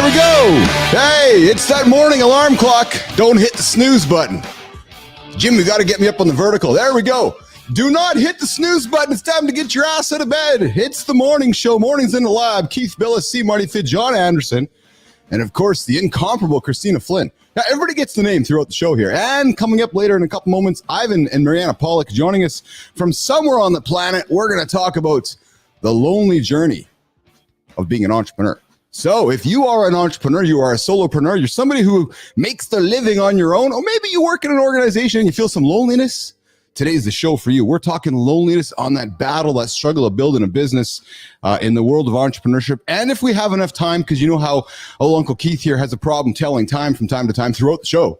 There we go. Hey, it's that morning alarm clock. Don't hit the snooze button. Jim, you got to get me up on the vertical. There we go. Do not hit the snooze button. It's time to get your ass out of bed. It's the morning show. Mornings in the Lab. Keith Billis, Marty Fitt, John Anderson, and of course, the incomparable Christina Flynn. Now, everybody gets the name throughout the show here. And coming up later in a couple moments, Ivan and Marianna Pollack joining us from somewhere on the planet. We're going to talk about the lonely journey of being an entrepreneur. So if you are an entrepreneur, you are a solopreneur, you're somebody who makes their living on your own, or maybe you work in an organization and you feel some loneliness, today's the show for you. We're talking loneliness on that battle, that struggle of building a business in the world of entrepreneurship. And if we have enough time, because you know how Uncle Keith here has a problem telling time from time to time throughout the show,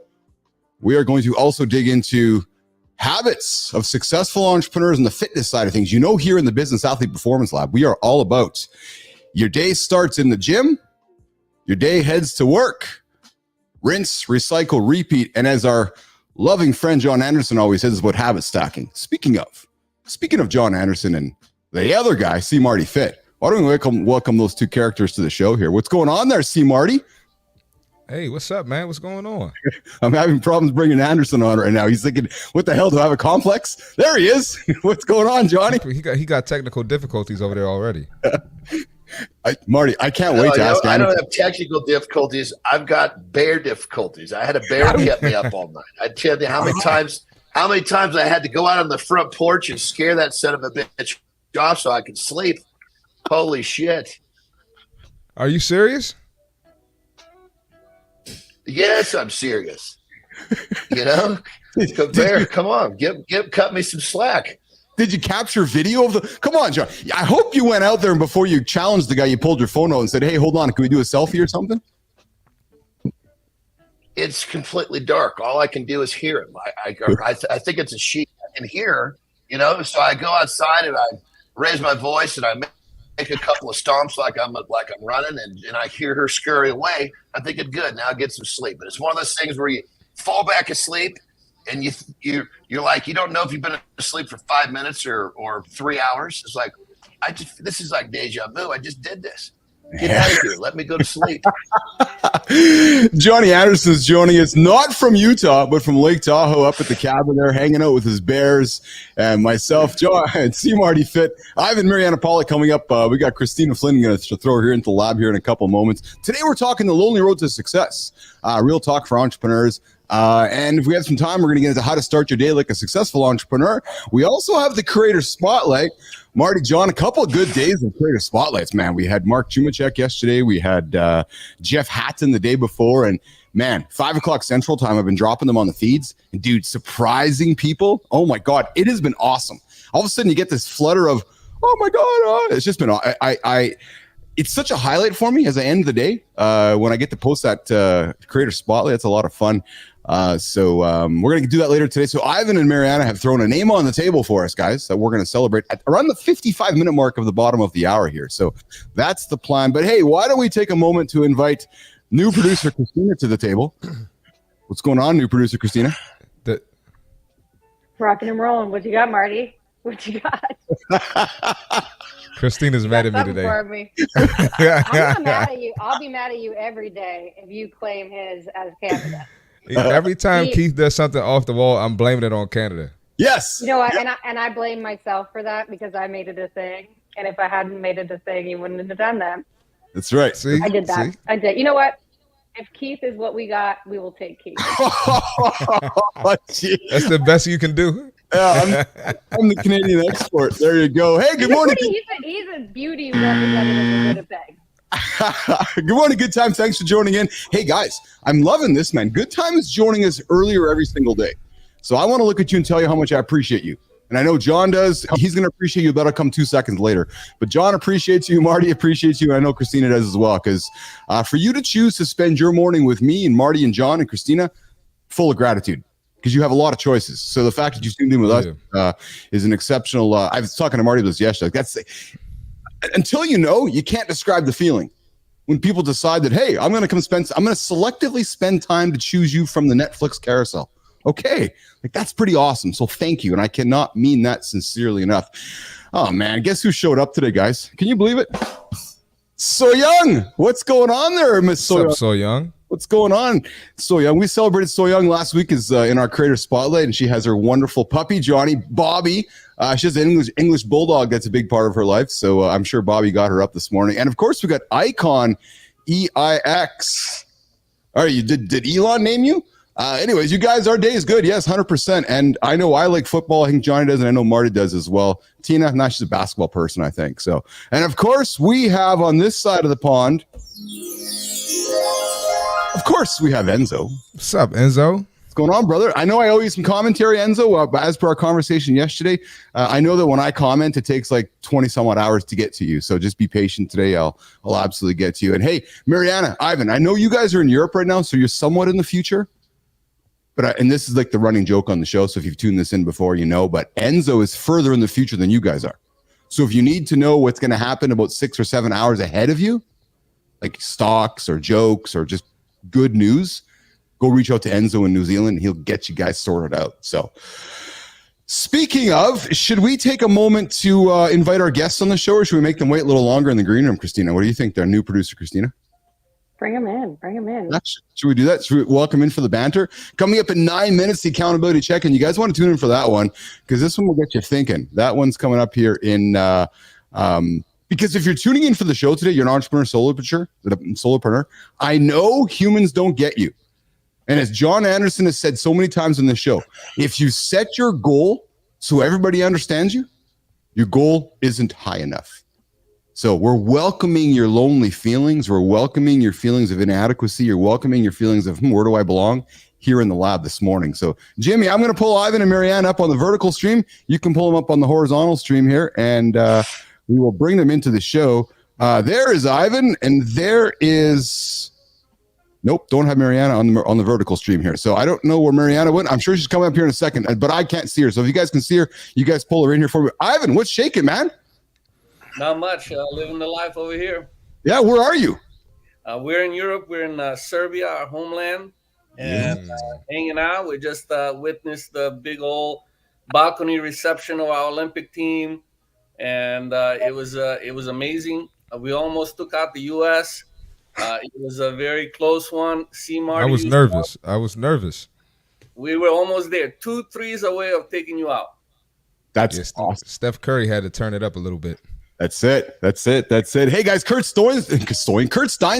we are going to also dig into habits of successful entrepreneurs and the fitness side of things. You know, here in the Business Athlete Performance Lab, we are all about your day starts in the gym, your day heads to work, rinse, recycle, repeat. And as our loving friend John Anderson always says, it's about habit stacking. Speaking of John Anderson and the other guy, Marty Fitt, why don't we welcome those two characters to the show here? What's going on there, Marty? Hey, what's up, man? What's going on? I'm having problems bringing Anderson on right now. He's thinking, what the hell, do I have a complex? There he is. What's going on, Johnny? He got technical difficulties over there already. Marty, I can't wait to ask. I don't have technical difficulties. I've got bear difficulties. I had a bear get me up all night. I tell you how many times I had to go out on the front porch and scare that son of a bitch off so I could sleep. Holy shit! Are you serious? Yes, I'm serious. You know, bear, come on, cut me some slack. Did you capture video of the? Come on, John. I hope you went out there and before you challenged the guy, you pulled your phone out and said, "Hey, hold on, can we do a selfie or something?" It's completely dark. All I can do is hear him. I think it's a sheep. I can hear, you know. So I go outside and I raise my voice and I make a couple of stomps like I'm running, and I hear her scurry away. I'm thinking, good, now I'll get some sleep. But it's one of those things where you fall back asleep. And you're like, you don't know if you've been asleep for 5 minutes or 3 hours. It's like, this is like deja vu. I just did this. Get out of here. Let me go to sleep. Johnny Anderson's joining us, not from Utah, but from Lake Tahoe, up at the cabin there, hanging out with his bears, and myself, John, and Marty Fitt, Ivan and Marianna Pollack coming up. We got Christina Flynn going to throw her here into the lab here in a couple moments. Today we're talking the lonely road to success, real talk for entrepreneurs. And if we have some time, we're going to get into how to start your day like a successful entrepreneur. We also have the Creator Spotlight. Marty, John, a couple of good days of Creator Spotlights, man. We had Mark Chumacek yesterday. We had Jeff Hatton the day before. And, man, 5 o'clock Central Time, I've been dropping them on the feeds. And, dude, surprising people. Oh, my God. It has been awesome. All of a sudden, you get this flutter of, oh, my God. It's just been it's such a highlight for me as I end the day when I get to post that Creator Spotlight. It's a lot of fun. So we're going to do that later today. So Ivan and Marianna have thrown a name on the table for us, guys, that we're going to celebrate at around the 55-minute mark of the bottom of the hour here. So that's the plan. But hey, why don't we take a moment to invite new producer Christina to the table? What's going on, new producer Christina? Rocking and rolling. What you got, Marty? What you got? Christina's mad at me today. For me. I'm not mad at you. I'll be mad at you every day if you claim his as Canada. Every time Keith does something off the wall, I'm blaming it on Canada. Yes. You know what? And I blame myself for that because I made it a thing. And if I hadn't made it a thing, you wouldn't have done that. That's right. See? I did that. See? I did. You know what? If Keith is what we got, we will take Keith. That's the best you can do. Yeah, I'm the Canadian export. There you go. Hey, good morning. He's a beauty representative of Winnipeg. Good morning, Good Time. Thanks for joining in. Hey, guys, I'm loving this, man. Good Time is joining us earlier every single day. So I want to look at you and tell you how much I appreciate you. And I know John does. He's going to appreciate you. That'll come 2 seconds later. But John appreciates you. Marty appreciates you. And I know Christina does as well. Because for you to choose to spend your morning with me and Marty and John and Christina, full of gratitude. Because you have a lot of choices. So the fact that you tuned in with us is an exceptional. I was talking to Marty about this yesterday. That's until you know, you can't describe the feeling. When people decide that, hey, I'm going to selectively spend time to choose you from the Netflix carousel. Okay, like that's pretty awesome. So thank you, and I cannot mean that sincerely enough. Oh man, guess who showed up today, guys? Can you believe it? So Young, what's going on there, Miss So Young? So Young? What's going on, So Young? We celebrated So Young last week is in our creator spotlight, and she has her wonderful puppy, Johnny, Bobby. She has an English bulldog that's a big part of her life, so I'm sure Bobby got her up this morning. And of course, we got Icon, EIX. All right, did Elon name you? Anyways, you guys, our day is good. Yes, 100%. And I know I like football. I think Johnny does, and I know Marty does as well. Tina, she's a basketball person, I think. So, and of course, we have on this side of the pond, of course, we have Enzo. What's up, Enzo? What's going on, brother? I know I owe you some commentary, Enzo, as per our conversation yesterday. I know that when I comment, it takes like 20 some odd hours to get to you. So just be patient today. I'll absolutely get to you. And hey, Marianna, Ivan, I know you guys are in Europe right now, so you're somewhat in the future. But and this is like the running joke on the show, so if you've tuned this in before, you know, but Enzo is further in the future than you guys are. So if you need to know what's going to happen about 6 or 7 hours ahead of you, like stocks or jokes or just good news, go reach out to Enzo in New Zealand. He'll get you guys sorted out. So speaking of, should we take a moment to invite our guests on the show, or should we make them wait a little longer in the green room, Christina? What do you think? Our new producer, Christina? Bring him in. Should we do that? Should we welcome in for the banter? Coming up in 9 minutes, the accountability check-in. You guys want to tune in for that one, because this one will get you thinking. That one's coming up here in because if you're tuning in for the show today, you're an entrepreneur, solopreneur. I know humans don't get you. And as John Anderson has said so many times on the show, if you set your goal so everybody understands you, your goal isn't high enough. So we're welcoming your lonely feelings. We're welcoming your feelings of inadequacy. You're welcoming your feelings of, where do I belong? Here in the lab this morning. So Jimmy, I'm going to pull Ivan and Marianna up on the vertical stream. You can pull them up on the horizontal stream here, and we will bring them into the show. There is Ivan, and there is... Nope, don't have Marianna on the vertical stream here. So I don't know where Marianna went. I'm sure she's coming up here in a second, but I can't see her. So if you guys can see her, you guys pull her in here for me. Ivan, what's shaking, man? Not much. Living the life over here. Yeah, where are you? We're in Europe. We're in Serbia, our homeland, and hanging out. We just witnessed the big old balcony reception of our Olympic team, and it was amazing. We almost took out the U.S. It was a very close one. See, Marty, I was nervous. We were almost there. 2 threes away of taking you out. That's awesome. Steph Curry had to turn it up a little bit. That's it. Hey guys, Kurt Stein's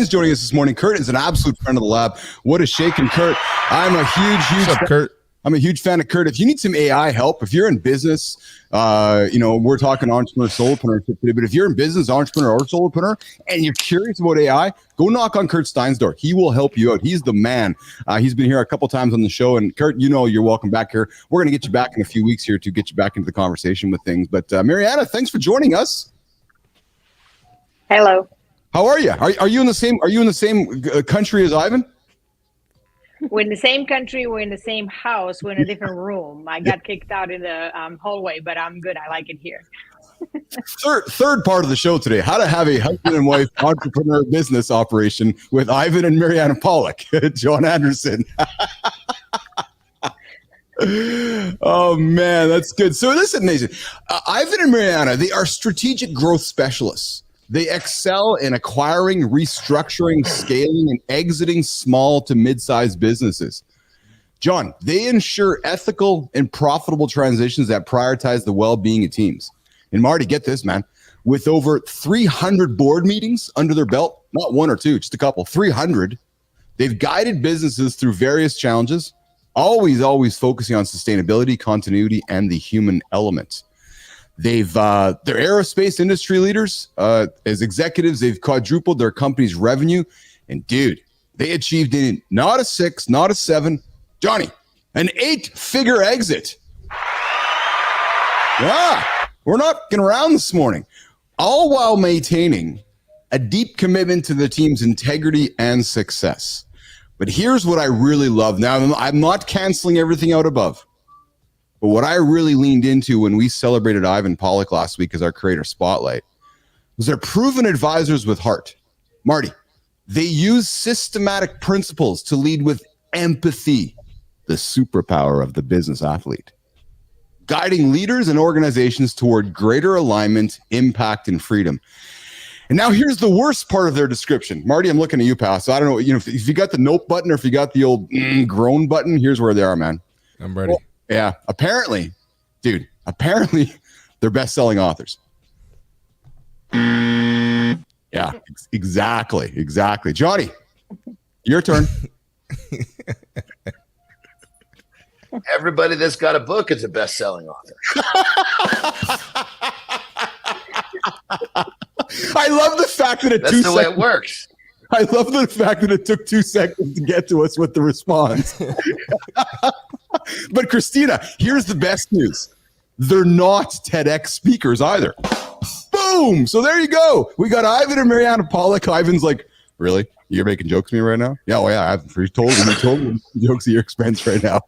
joining us this morning. Kurt is an absolute friend of the lab. What a shaking, Kurt. I'm a huge What's up, Kurt? I'm a huge fan of Kurt. If you need some AI help, if you're in business, we're talking entrepreneur solopreneurship today, but if you're in business, entrepreneur or solopreneur, and you're curious about AI, go knock on Kurt Stein's door. He will help you out. He's the man. He's been here a couple times on the show, and Kurt, you're welcome back here. We're going to get you back in a few weeks here to get you back into the conversation with things. But Marianna, thanks for joining us. Hello. How are you? Are you in the same country as Ivan? We're in the same country. We're in the same house. We're in a different room. I got kicked out in the hallway, but I'm good. I like it here. Third part of the show today: how to have a husband and wife entrepreneur business operation with Ivan and Marianna Pollack. John Anderson. Oh man, that's good. So listen, Nathan, Ivan and Marianna, they are strategic growth specialists. They excel in acquiring, restructuring, scaling, and exiting small to mid-sized businesses. John, they ensure ethical and profitable transitions that prioritize the well-being of teams. And Marty, get this, man. With over 300 board meetings under their belt, not 1 or 2, just a couple, 300, they've guided businesses through various challenges, always focusing on sustainability, continuity, and the human element. They're aerospace industry leaders. As executives, they've quadrupled their company's revenue. And dude, they achieved not a 6, not a 7, Johnny, an 8-figure exit. Yeah, we're not getting around this morning. All while maintaining a deep commitment to the team's integrity and success. But here's what I really love. Now, I'm not canceling everything out above. But what I really leaned into when we celebrated Ivan Pollack last week as our creator spotlight was they're proven advisors with heart. Marty, they use systematic principles to lead with empathy, the superpower of the business athlete, guiding leaders and organizations toward greater alignment, impact, and freedom. And now here's the worst part of their description. Marty, I'm looking at you, pal. So I don't know, if you got the nope button or if you got the old groan button, here's where they are, man. I'm ready. Well, yeah. Apparently, they're best-selling authors. Yeah, exactly. Johnny, your turn. Everybody that's got a book is a best-selling author. I love the fact that That's the way it works. I love the fact that it took 2 seconds to get to us with the response. But Christina, here's the best news. They're not TEDx speakers either. Boom! So there you go. We got Ivan and Marianna Pollack. Ivan's like, really? You're making jokes at me right now? Yeah, well, yeah, I've told me jokes at your expense right now.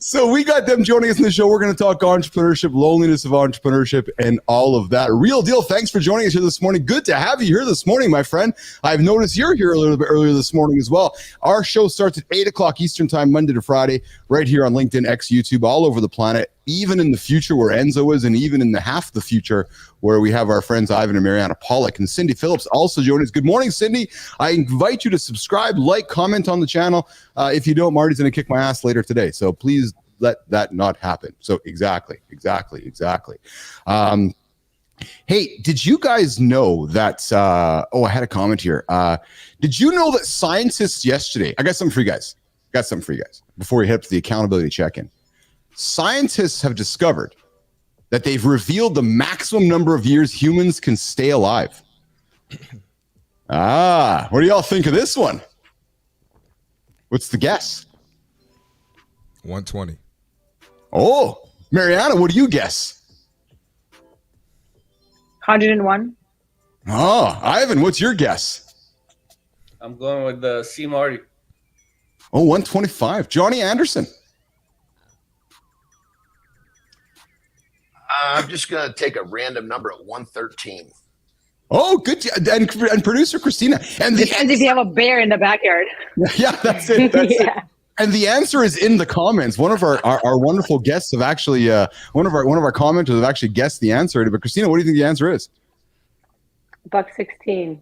So we got them joining us in the show. We're going to talk entrepreneurship, loneliness of entrepreneurship, and all of that. Real deal. Thanks for joining us here this morning. Good to have you here this morning, my friend. I've noticed you're here a little bit earlier this morning as well. Our show starts at 8 o'clock Eastern time, Monday to Friday, right here on LinkedIn, X, YouTube, all over the planet, even in the future where Enzo is, and even in the half the future where we have our friends Ivan and Marianna Pollack and Cindy Phillips also joining us. Good morning, Cindy. I invite you to subscribe, like, comment on the channel. If you don't, Marty's going to kick my ass later today. So please let that not happen. So exactly. Hey, did you guys know that, I had a comment here. Did you know that scientists yesterday, I got something for you guys. Before we head up to the accountability check-in. Scientists have discovered that they've revealed the maximum number of years humans can stay alive. What do y'all think of this one? What's the guess? 120. Oh, Marianna, what do you guess? 101. Oh, Ivan, what's your guess? I'm going with the C. Marty. Oh, 125. Johnny Anderson. I'm just going to take a random number at 113. Oh, good. And producer Christina. And Depends if you have a bear in the backyard. Yeah, that's it. It. And the answer is in the comments. One of our wonderful guests have actually, one of our commenters have actually guessed the answer. But Christina, what do you think the answer is? $116.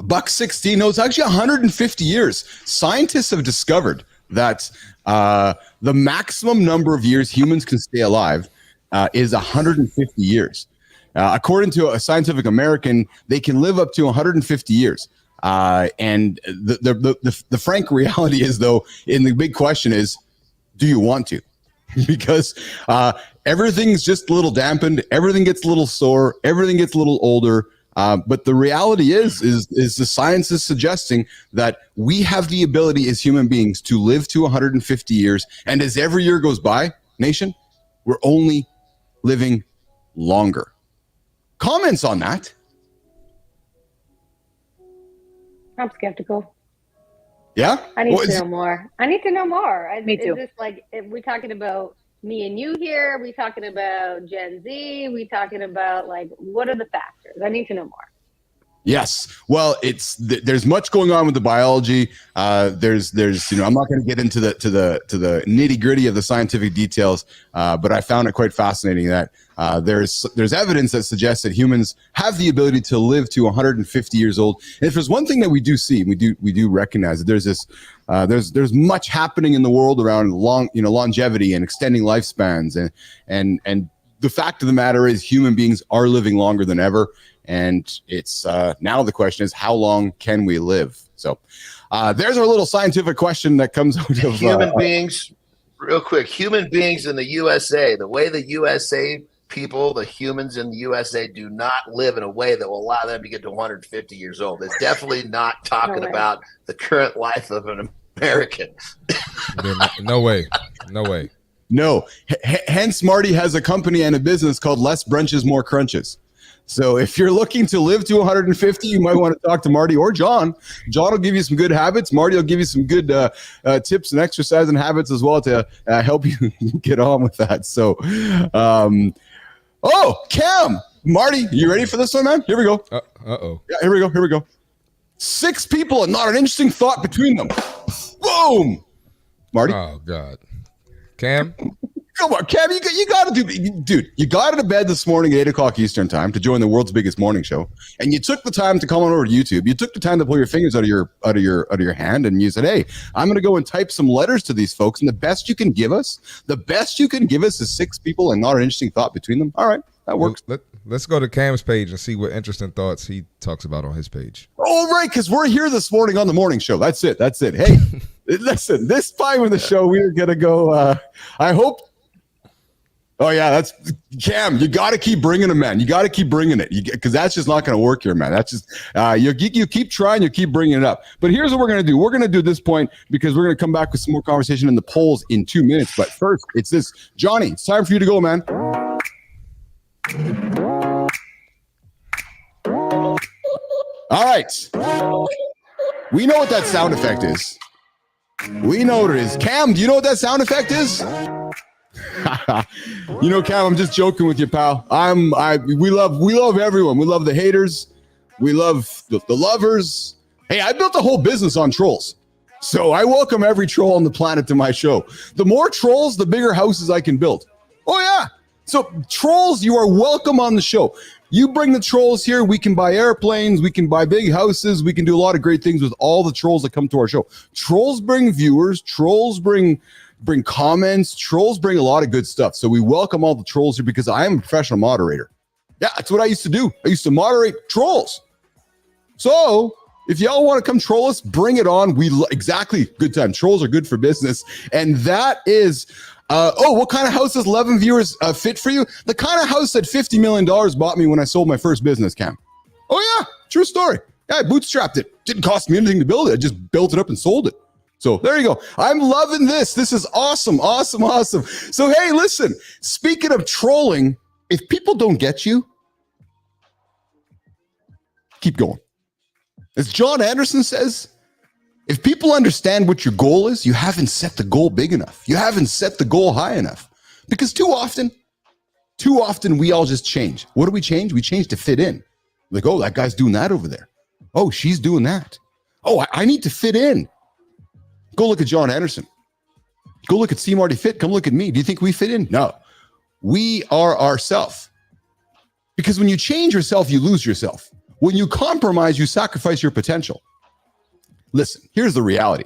$116. No, it's actually 150 years. Scientists have discovered that the maximum number of years humans can stay alive is 150 years. According to a Scientific American, they can live up to 150 years. And the frank reality is, though, and the big question is, do you want to? Because everything's just a little dampened, everything gets a little sore, everything gets a little older. But the reality is the science is suggesting that we have the ability as human beings to live to 150 years. And as every year goes by, nation, we're only living longer. Comments on that? I'm skeptical. Yeah? I need to know more. Me too. Is this like, if we're talking about me and you here? Are we talking about Gen Z? Are we talking about, like, what are the factors? I need to know more. Yes. Well, there's much going on with the biology. There's I'm not going to get into the nitty gritty of the scientific details, but I found it quite fascinating that there's evidence that suggests that humans have the ability to live to 150 years old. And if there's one thing that we do see, we do recognize that there's much happening in the world around longevity and extending lifespans, and the fact of the matter is human beings are living longer than ever. And it's now the question is, how long can we live? So there's our little scientific question that comes out of human beings. Real quick, human beings in the USA, the way the USA people, the humans in the USA do not live in a way that will allow them to get to 150 years old. It's definitely not talking about the current life of an American. No way. No. Hence, Marty has a company and a business called Less Brunches, More Crunches. So if you're looking to live to 150, you might want to talk to Marty or John. John will give you some good habits. Marty will give you some good tips and exercise and habits as well to help you get on with that. So, Cam, Marty, you ready for this one, man? Here we go. Uh-oh. Yeah, here we go. 6 people and not an interesting thought between them. Boom. Marty? Oh, God. Cam, Come on, Cam, you got to do, dude. You got out of bed this morning at 8 o'clock Eastern time to join the world's biggest morning show, and you took the time to come on over to YouTube. You took the time to pull your fingers out of your hand, and you said, "Hey, I'm going to go and type some letters to these folks, and the best you can give us is 6 people and not an interesting thought between them." All right, that works. Let's go to Cam's page and see what interesting thoughts he talks about on his page. Oh, right, because we're here this morning on the morning show. That's it. Hey, listen, this time of the show, we are going to go. I hope. Oh, yeah, that's Cam. You got to keep bringing it, man. You got to keep bringing it because that's just not going to work here, man. That's just you keep trying, you keep bringing it up. But here's what we're going to do. We're going to do this point because we're going to come back with some more conversation in the polls in 2 minutes. But first, it's this. Johnny, it's time for you to go, man. All right. We know what that sound effect is. We know what it is. Cam, do you know what that sound effect is? You know, Cam, I'm just joking with you, pal. We love everyone. We love the haters. We love the lovers. Hey, I built a whole business on trolls. So I welcome every troll on the planet to my show. The more trolls, the bigger houses I can build. Oh, yeah. So trolls, you are welcome on the show. You bring the trolls here. We can buy airplanes. We can buy big houses. We can do a lot of great things with all the trolls that come to our show. Trolls bring viewers. Trolls bring comments. Trolls bring a lot of good stuff. So we welcome all the trolls here because I am a professional moderator. Yeah, that's what I used to do. I used to moderate trolls. So if y'all want to come troll us, bring it on. Exactly. Good time. Trolls are good for business. And that is, what kind of house does 11 viewers fit for you? The kind of house that $50 million bought me when I sold my first business, Cam. Oh, yeah. True story. Yeah, I bootstrapped it. Didn't cost me anything to build it. I just built it up and sold it. So there you go. I'm loving this. This is awesome, awesome, awesome. So, hey, listen, speaking of trolling, if people don't get you, keep going. As John Anderson says, if people understand what your goal is, you haven't set the goal big enough. You haven't set the goal high enough. Because too often we all just change. What do we change? We change to fit in. Like, oh, that guy's doing that over there. Oh, she's doing that. Oh, I need to fit in. Go look at John Anderson. Go look at C. Marty Fitt. Come look at me. Do you think we fit in? No. We are ourselves. Because when you change yourself, you lose yourself. When you compromise, you sacrifice your potential. Listen, here's the reality.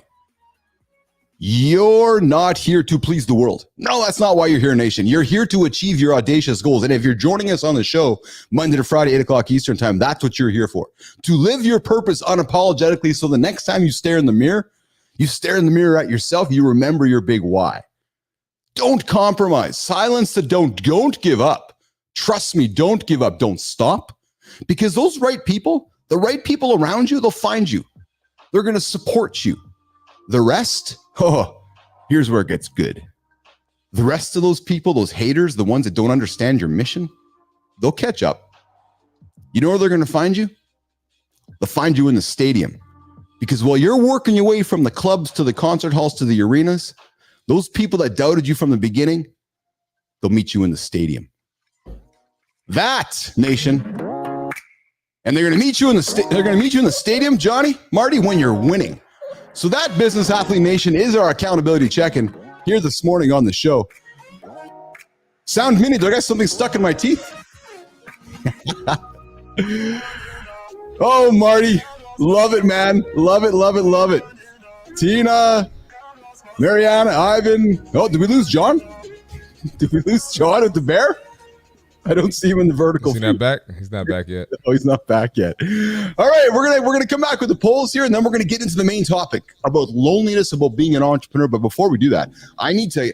You're not here to please the world. No, that's not why you're here, nation. You're here to achieve your audacious goals. And if you're joining us on the show Monday to Friday, 8 o'clock Eastern time, that's what you're here for. To live your purpose unapologetically so the next time you stare in the mirror at yourself, you remember your big why. Don't compromise. Silence the don't. Don't give up. Trust me, don't give up. Don't stop. Because those right people, the right people around you, they'll find you. They're going to support you. The rest, here's where it gets good. The rest of those people, those haters, the ones that don't understand your mission, they'll catch up. You know where they're going to find you? They'll find you in the stadium. Because while you're working your way from the clubs to the concert halls to the arenas, those people that doubted you from the beginning, they'll meet you in the stadium. That, nation. And they're going to meet you in the stadium, Johnny, Marty, when you're winning. So that Business Athlete Nation is our accountability check-in here this morning on the show. Sound Mini, do I got something stuck in my teeth? Oh, Marty. Love it, man. Love it, love it, love it. Tina, Marianna, Ivan. Oh, did we lose John? Did we lose John at the Bear? I don't see him in the vertical. Is he not back? He's not back yet. Oh, he's not back yet. All right, we're gonna come back with the polls here, and then we're gonna get into the main topic about loneliness, about being an entrepreneur. But before we do that, I need to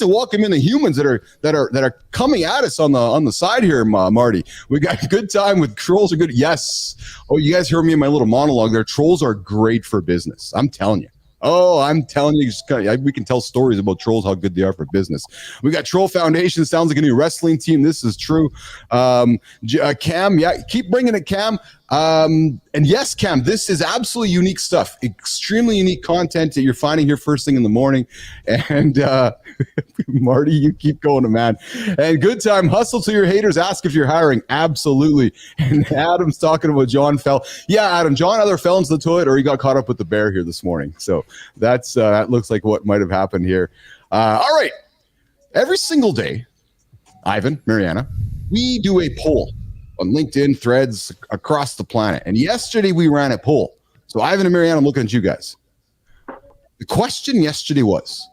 welcome in the humans that are coming at us on the side here, Marty. We got a good time with trolls are good. Yes. Oh, you guys heard me in my little monologue there. Trolls are great for business. I'm telling you. Oh, I'm telling you, we can tell stories about trolls, how good they are for business. We got Troll Foundation. Sounds like a new wrestling team. This is true. Cam, yeah, keep bringing it, Cam. And yes, Cam, this is absolutely unique stuff. Extremely unique content that you're finding here first thing in the morning. And Marty, you keep going, man. And good time. Hustle to your haters. Ask if you're hiring. Absolutely. And Adam's talking about John fell. Yeah, Adam, John either fell into the toilet or he got caught up with the bear here this morning. So that looks like what might have happened here. All right. Every single day, Ivan, Marianna, we do a poll on LinkedIn, Threads, across the planet. And yesterday we ran a poll. So Ivan and Marianna, I'm looking at you guys. The question yesterday was,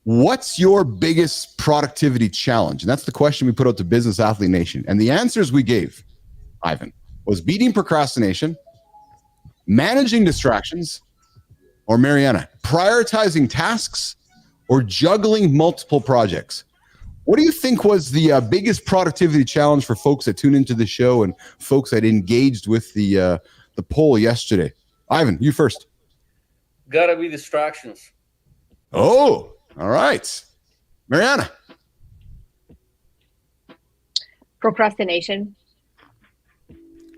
what's your biggest productivity challenge? And that's the question we put out to Business Athlete Nation. And the answers we gave, Ivan, was beating procrastination, managing distractions, or Marianna, prioritizing tasks or juggling multiple projects. What do you think was the biggest productivity challenge for folks that tune into the show and folks that engaged with the poll yesterday? Ivan, you first. Gotta be distractions. Oh, all right. Marianna. Procrastination.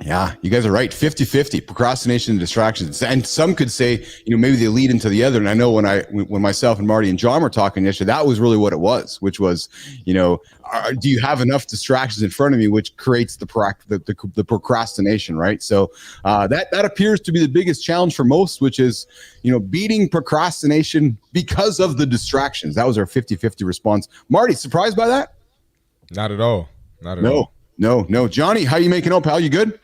Yeah, you guys are right. 50-50, procrastination and distractions. And some could say, maybe they lead into the other. And I know when myself and Marty and John were talking yesterday, that was really what it was, which was, do you have enough distractions in front of me, which creates the procrastination, right? So that appears to be the biggest challenge for most, which is, beating procrastination because of the distractions. That was our 50-50 response. Marty, surprised by that? Not at all. Not at all. No. Johnny, how you making out, pal? You good?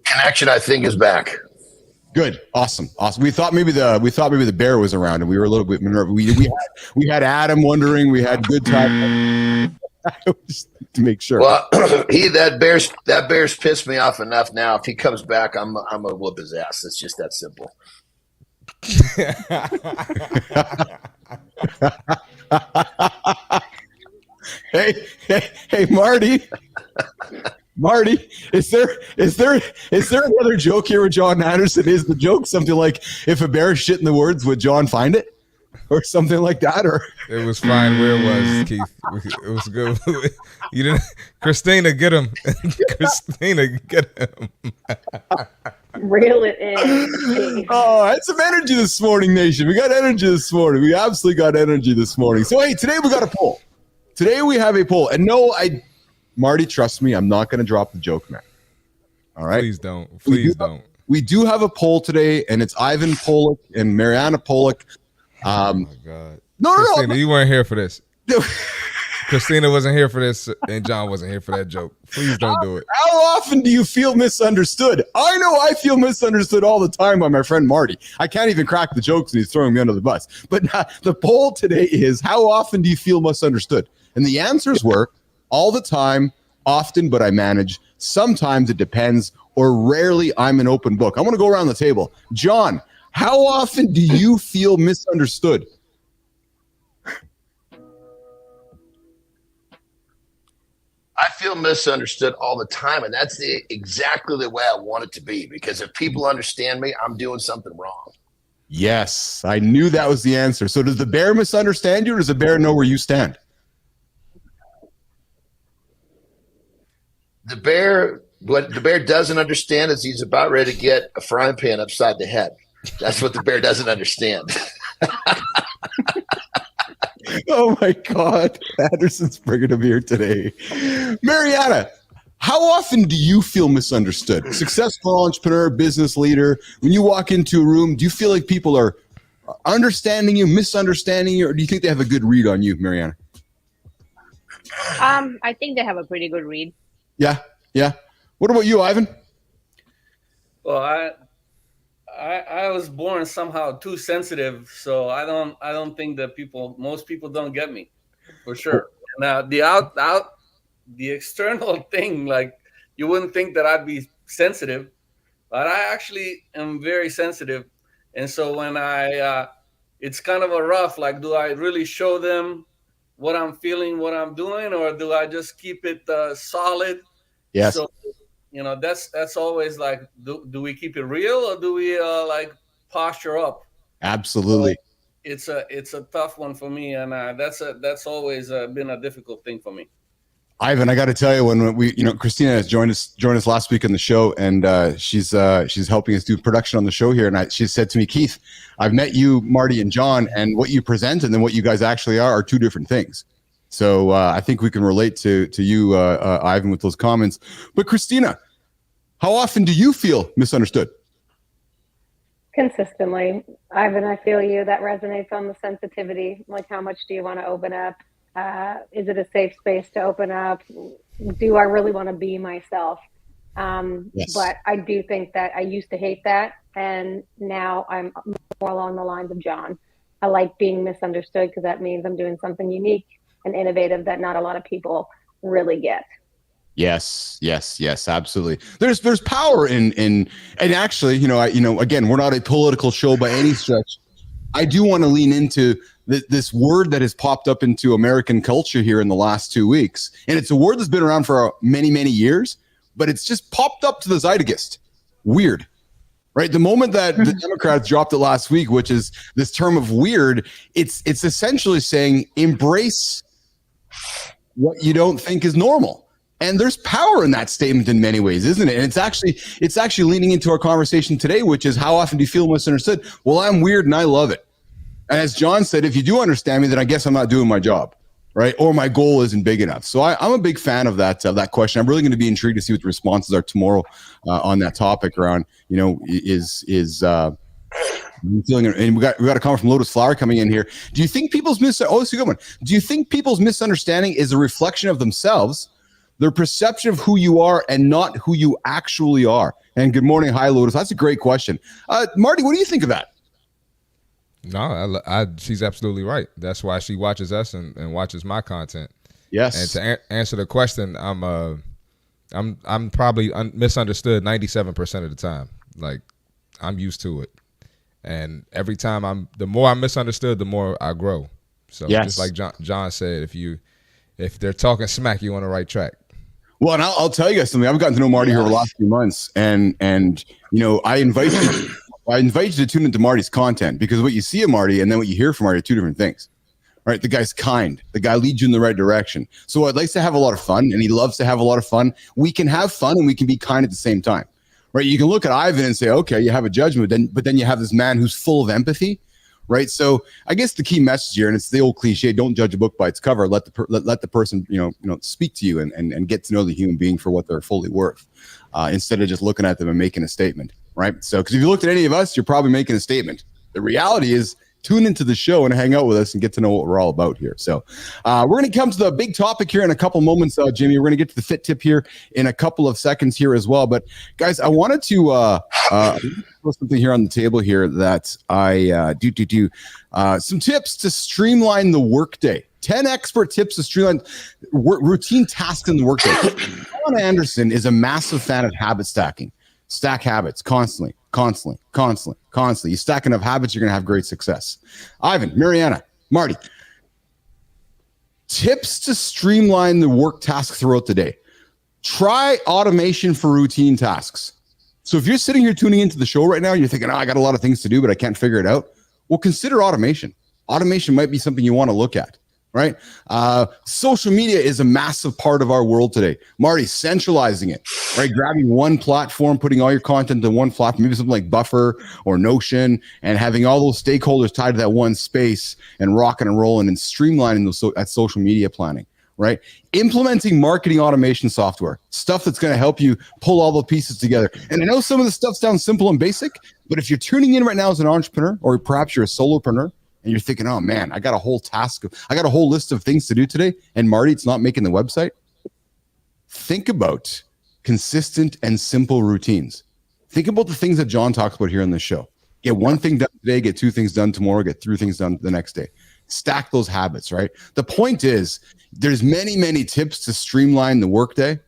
Connection, I think, is back. Good, awesome. We thought maybe the bear was around, and we were a little bit nervous. We had Adam wondering. We had good time just to make sure. Well, that bear's pissed me off enough now. If he comes back, I'm gonna whoop his ass. It's just that simple. Hey, Marty, is there another joke here with John Anderson? Is the joke something like, if a bear shit in the woods, would John find it? Or something like that? Or it was fine where it was, Keith. It was good. You didn't, Christina, get him. Christina, get him. Reel it in. Oh, I had some energy this morning, Nation. We got energy this morning. We absolutely got energy this morning. So, hey, today we got a poll. Today we have a poll. And no, Marty, trust me, I'm not going to drop the joke, man. All right? Please don't. Please don't. We do have a poll today, and it's Ivan Pollack and Marianna Pollack. Oh, my God. No. Christina, you weren't here for this. Christina wasn't here for this, and John wasn't here for that joke. Please don't do it. How often do you feel misunderstood? I know I feel misunderstood all the time by my friend Marty. I can't even crack the jokes, and he's throwing me under the bus. But the poll today is, how often do you feel misunderstood? And the answers were, all the time, often, but I manage. Sometimes it depends, or rarely I'm an open book. I want to go around the table. John, how often do you feel misunderstood? I feel misunderstood all the time, and that's exactly the way I want it to be, because if people understand me, I'm doing something wrong. Yes, I knew that was the answer. So does the bear misunderstand you, or does the bear know where you stand? What the bear doesn't understand is he's about ready to get a frying pan upside the head. That's what the bear doesn't understand. Oh my God, Anderson's bringing him here today. Marianna, how often do you feel misunderstood? Successful entrepreneur, business leader, when you walk into a room, do you feel like people are understanding you, misunderstanding you, or do you think they have a good read on you, Marianna? I think they have a pretty good read. Yeah. What about you, Ivan? Well, I was born somehow too sensitive, so I don't think that most people don't get me, for sure. Now the external thing, like, you wouldn't think that I'd be sensitive, but I actually am very sensitive, and so when it's kind of a rough, like, do I really show them what I'm feeling, what I'm doing, or do I just keep it solid? Yes. So, that's always like, do we keep it real, or do we like posture up? Absolutely. So it's a tough one for me, and that's always been a difficult thing for me. Ivan, I got to tell you, when we, Christina has joined us last week on the show, and she's helping us do production on the show here, and she said to me, Keith, I've met you, Marty, and John, and what you present and then what you guys actually are two different things. So I think we can relate to you, Ivan, with those comments. But Christina, how often do you feel misunderstood? Consistently. Ivan, I feel you. That resonates on the sensitivity. Like, how much do you want to open up? Is it a safe space to open up? Do I really want to be myself? Yes. But I do think that I used to hate that. And now I'm more along the lines of John. I like being misunderstood because that means I'm doing something unique and innovative that not a lot of people really get. Yes, absolutely. There's power in and actually, again, we're not a political show by any stretch. I do want to lean into this word that has popped up into American culture here in the last 2 weeks, and it's a word that's been around for many years, but it's just popped up to the zeitgeist. Weird, right? The moment that the Democrats dropped it last week, which is this term of weird, it's essentially saying embrace what you don't think is normal. And there's power in that statement in many ways, isn't it? And it's actually leaning into our conversation today, which is, how often do you feel misunderstood? Well, I'm weird and I love it. And as John said, if you do understand me, then I guess I'm not doing my job, right? Or my goal isn't big enough. So I'm a big fan of that question. I'm really going to be intrigued to see what the responses are tomorrow on that topic around, feeling, and we got a comment from Lotus Flower coming in here. Do you think people's this is a good one. Do you think people's misunderstanding is a reflection of themselves, their perception of who you are, and not who you actually are? And good morning. Hi, Lotus. That's a great question. Marty, what do you think of that? No, she's absolutely right. That's why she watches us and watches my content. Yes. And to answer the question, I'm probably misunderstood 97% of the time. Like, I'm used to it. And every time the more I'm misunderstood, the more I grow. So just like John said, if they're talking smack, you're on the right track. Well, and I'll tell you guys something. I've gotten to know Marty here over the last few months, and I invite you to tune into Marty's content, because what you see of Marty and then what you hear from Marty are two different things. Right? The guy's kind. The guy leads you in the right direction. So I'd like to have a lot of fun, and he loves to have a lot of fun. We can have fun and we can be kind at the same time. Right? You can look at Ivan and say, okay, you have a judgment, but then you have this man who's full of empathy. Right. So I guess the key message here, and it's the old cliche, don't judge a book by its cover. Let the person, speak to you and get to know the human being for what they're fully worth, instead of just looking at them and making a statement. Right. So, because if you looked at any of us, you're probably making a statement. The reality is, tune into the show and hang out with us and get to know what we're all about here. So we're going to come to the big topic here in a couple moments, Jimmy. We're going to get to the fit tip here in a couple of seconds here as well. But guys, I wanted to put something here on the table here that I do. Some tips to streamline the workday. 10 expert tips to streamline routine tasks in the workday. John Anderson is a massive fan of habit stacking. Stack habits constantly. You stack enough habits, you're going to have great success. Ivan, Marianna, Marty, tips to streamline the work tasks throughout the day. Try automation for routine tasks. So if you're sitting here tuning into the show right now, you're thinking, I got a lot of things to do, but I can't figure it out. Well, consider automation. Automation might be something you want to look at. Right? Social media is a massive part of our world today. Marty, centralizing it, right? Grabbing one platform, putting all your content in one platform, maybe something like Buffer or Notion, and having all those stakeholders tied to that one space and rocking and rolling and streamlining that social media planning, right? Implementing marketing automation software, stuff that's going to help you pull all the pieces together. And I know some of the stuff sounds simple and basic, but if you're tuning in right now as an entrepreneur, or perhaps you're a solopreneur, and you're thinking, oh man, I got a whole list of things to do today, and Marty, it's not making the website. Think about consistent and simple routines. Think about the things that John talks about here on this show. Get one thing done today, get two things done tomorrow, get three things done the next day. Stack those habits, right? The point is, there's many tips to streamline the workday,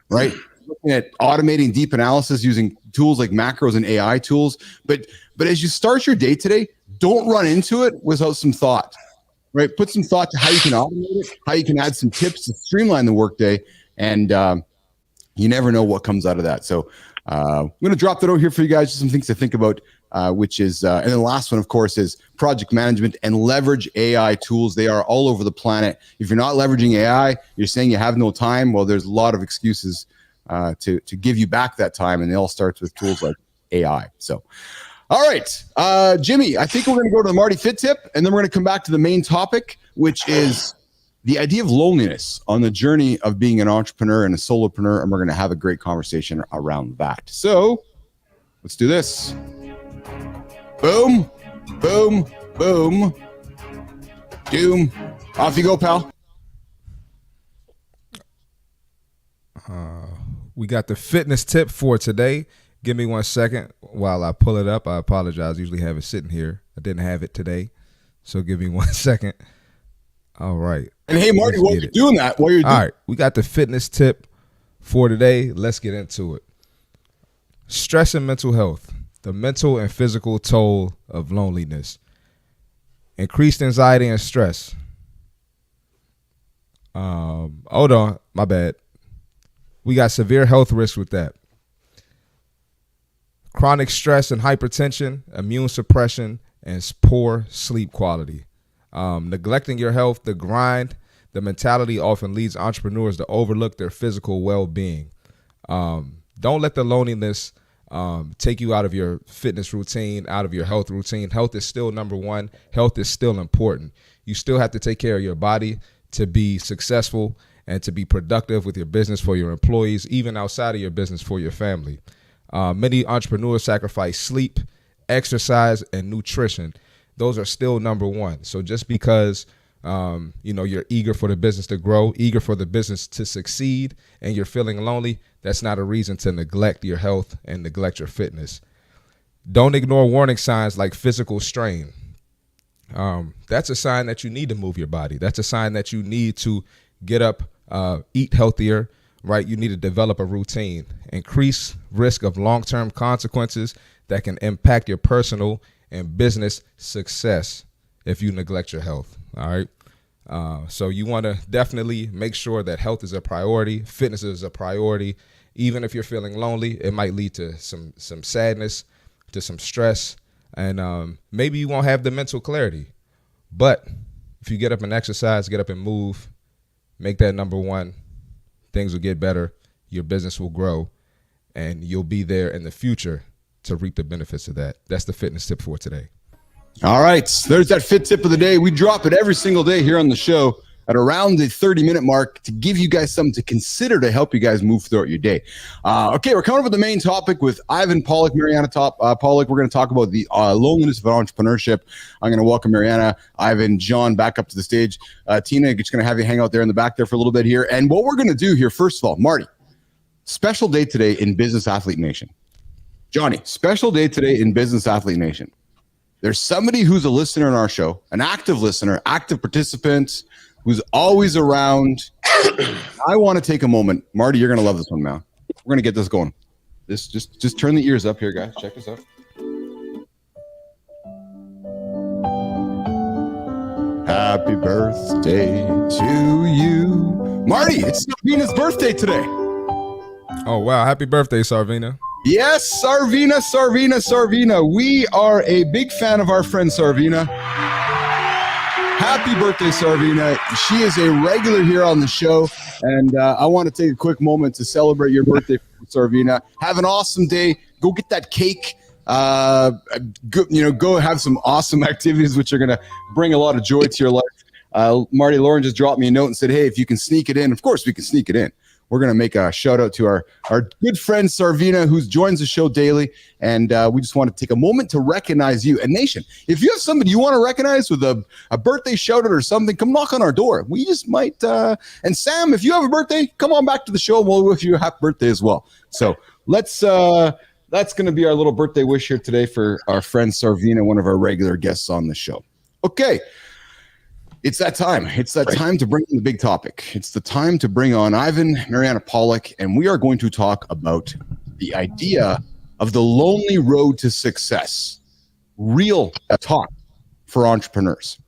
right? Looking at automating deep analysis using tools like macros and AI tools. But as you start your day today, don't run into it without some thought, right? Put some thought to how you can automate it, how you can add some tips to streamline the workday, and you never know what comes out of that. So I'm going to drop that over here for you guys, just some things to think about, which is, and then the last one, of course, is project management and leverage AI tools. They are all over the planet. If you're not leveraging AI, you're saying you have no time. Well, there's a lot of excuses to give you back that time, and it all starts with tools like AI. So, all right, Jimmy, I think we're going to go to the Marty Fitt tip, and then we're going to come back to the main topic, which is the idea of loneliness on the journey of being an entrepreneur and a solopreneur, and we're going to have a great conversation around that. So let's do this. Boom, boom, boom. Doom. Off you go, pal. We got the fitness tip for today. Give me 1 second while I pull it up. I apologize. I usually have it sitting here. I didn't have it today. So give me 1 second. All right. And hey, Marty, while you're doing that, All right. We got the fitness tip for today. Let's get into it. Stress and mental health. The mental and physical toll of loneliness. Increased anxiety and stress. Hold on. My bad. We got severe health risks with that. Chronic stress and hypertension, immune suppression, and poor sleep quality. Neglecting your health, the grind, the mentality often leads entrepreneurs to overlook their physical well-being. Don't let the loneliness take you out of your fitness routine, out of your health routine. Health is still number one. Health is still important. You still have to take care of your body to be successful and to be productive with your business, for your employees, even outside of your business, for your family. Many entrepreneurs sacrifice sleep, exercise, and nutrition. Those are still number one. So just because you're eager for the business to grow, eager for the business to succeed, and you're feeling lonely, that's not a reason to neglect your health and neglect your fitness. Don't ignore warning signs like physical strain. That's a sign that you need to move your body. That's a sign that you need to get up, eat healthier, right? You need to develop a routine. Increase risk of long-term consequences that can impact your personal and business success if you neglect your health. All right. So you want to definitely make sure that health is a priority. Fitness is a priority. Even if you're feeling lonely, it might lead to some sadness, to some stress, and maybe you won't have the mental clarity. But if you get up and exercise, get up and move, make that number one, things will get better, your business will grow, and you'll be there in the future to reap the benefits of that. That's the fitness tip for today. All right. There's that fit tip of the day. We drop it every single day here on the show at around the 30-minute mark to give you guys something to consider to help you guys move throughout your day. Okay, we're coming up with the main topic with Ivan Pollack, Marianna Pollack. We're going to talk about the loneliness of entrepreneurship. I'm going to welcome Marianna, Ivan, John back up to the stage. Tina, just going to have you hang out there in the back there for a little bit here. And what we're going to do here, first of all, Marty, special day today in Business Athlete Nation. Johnny, special day today in Business Athlete Nation. There's somebody who's a listener in our show, an active listener, active participant, who's always around. I want to take a moment. Marty, you're going to love this one, man. We're going to get this going. Just turn the ears up here, guys. Check this out. Happy birthday to you. Marty, it's Sarvina's birthday today. Oh, wow. Happy birthday, Sarvina. Yes, Sarvina. We are a big fan of our friend Sarvina. Happy birthday, Sarvina. She is a regular here on the show, and I want to take a quick moment to celebrate your birthday, Sarvina. Have an awesome day. Go get that cake. Go have some awesome activities which are going to bring a lot of joy to your life. Marty Lauren just dropped me a note and said, hey, if you can sneak it in, of course we can sneak it in. We're going to make a shout out to our good friend Sarvina, who joins the show daily. And we just want to take a moment to recognize you. And Nation, if you have somebody you want to recognize with a birthday shout out or something, come knock on our door. We just might. And Sam, if you have a birthday, come on back to the show and we'll wish you a happy birthday as well. So that's going to be our little birthday wish here today for our friend Sarvina, one of our regular guests on the show. Okay. It's that time. It's that time to bring in the big topic. It's the time to bring on Ivan, Marianna Pollack, and we are going to talk about the idea of the lonely road to success. Real talk for entrepreneurs.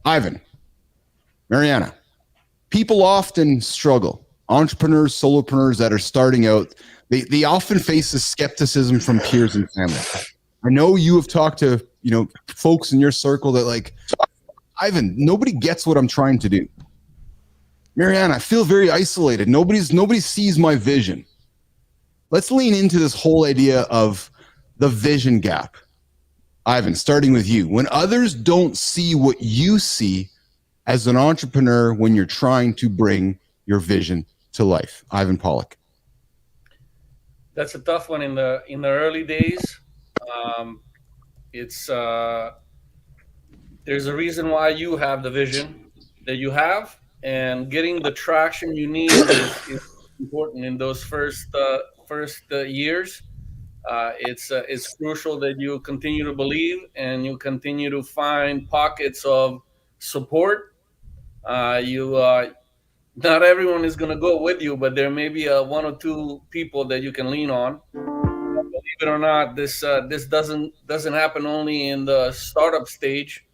Ivan, Marianna, people often struggle. Entrepreneurs, solopreneurs that are starting out, they often face the skepticism from peers and family. I know you have talked to folks in your circle that like, Ivan, nobody gets what I'm trying to do. Marianna, I feel very isolated. Nobody sees my vision. Let's lean into this whole idea of the vision gap. Ivan, starting with you. When others don't see what you see as an entrepreneur when you're trying to bring your vision to life. Ivan Pollack. That's a tough one in the early days. It's there's a reason why you have the vision that you have, and getting the traction you need is important in those first years. It's crucial that you continue to believe and you continue to find pockets of support. You Not everyone is going to go with you, but there may be one or two people that you can lean on. Believe it or not, this doesn't happen only in the startup stage.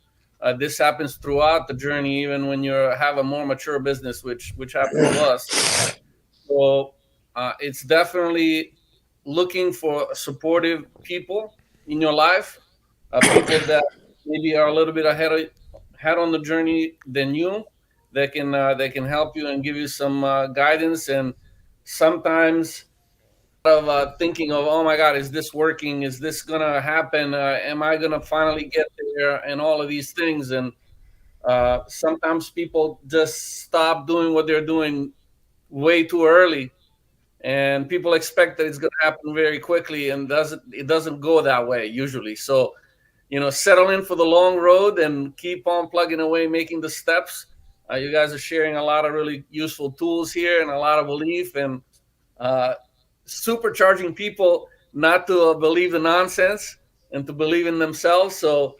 This happens throughout the journey, even when you have a more mature business, which happened to us. So it's definitely looking for supportive people in your life, people that maybe are a little bit ahead on the journey than you, that can help you and give you some guidance. And sometimes of thinking of, oh my God, is this working? Is this gonna happen? Am I gonna finally get there? And all of these things. And sometimes people just stop doing what they're doing way too early, and people expect that it's going to happen very quickly, and it doesn't go that way usually. So, settle in for the long road and keep on plugging away, making the steps. You guys are sharing a lot of really useful tools here and a lot of belief, and supercharging people not to believe the nonsense and to believe in themselves. So